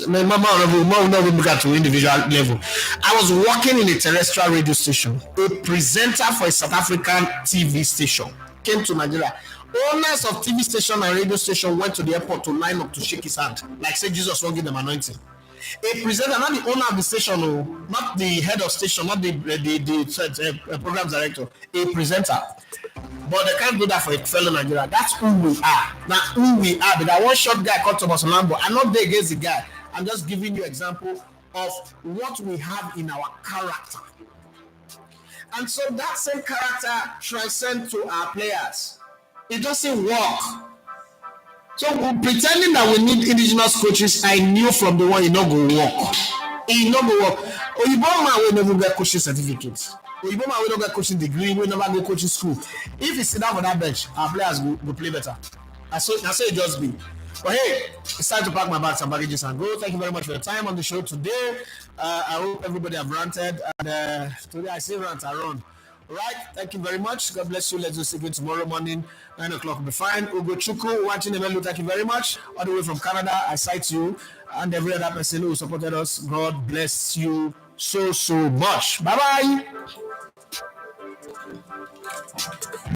B: my mama will not look at to individual level. I was working in a terrestrial radio station. A presenter for a South African TV station came to Nigeria. Owners of TV station and radio station went to the airport to line up to shake his hand, like say Jesus won't give them anointing. A presenter, not the owner of the station, not the head of station, not the program director, a presenter. But they can't do that for a fellow Nigeria. That's who we are. Now, who we are. But that one short guy called Thomas Lambo. I'm not there against the guy. I'm just giving you example of what we have in our character. And so that same character transcends to our players. It doesn't work. So pretending that we need indigenous coaches, I knew from the one it not go work. It not go work. Oyibo man will never get coaching certificates. Oyibo man will not get coaching degree. We never go coaching school. If he sit down for that bench, our players will play better. That's it just be. But hey, it's time to pack my bags and baggages and go. Thank you very much for your time on the show today. I hope everybody have ranted. And today I say rant around. Right, thank you very much. God bless you. Let's do again tomorrow morning, 9 o'clock will be fine. Ugo Chuku, watching the menu, thank you very much. All the way from Canada, I cite you and every other person who supported us. God bless you so much. Bye-bye.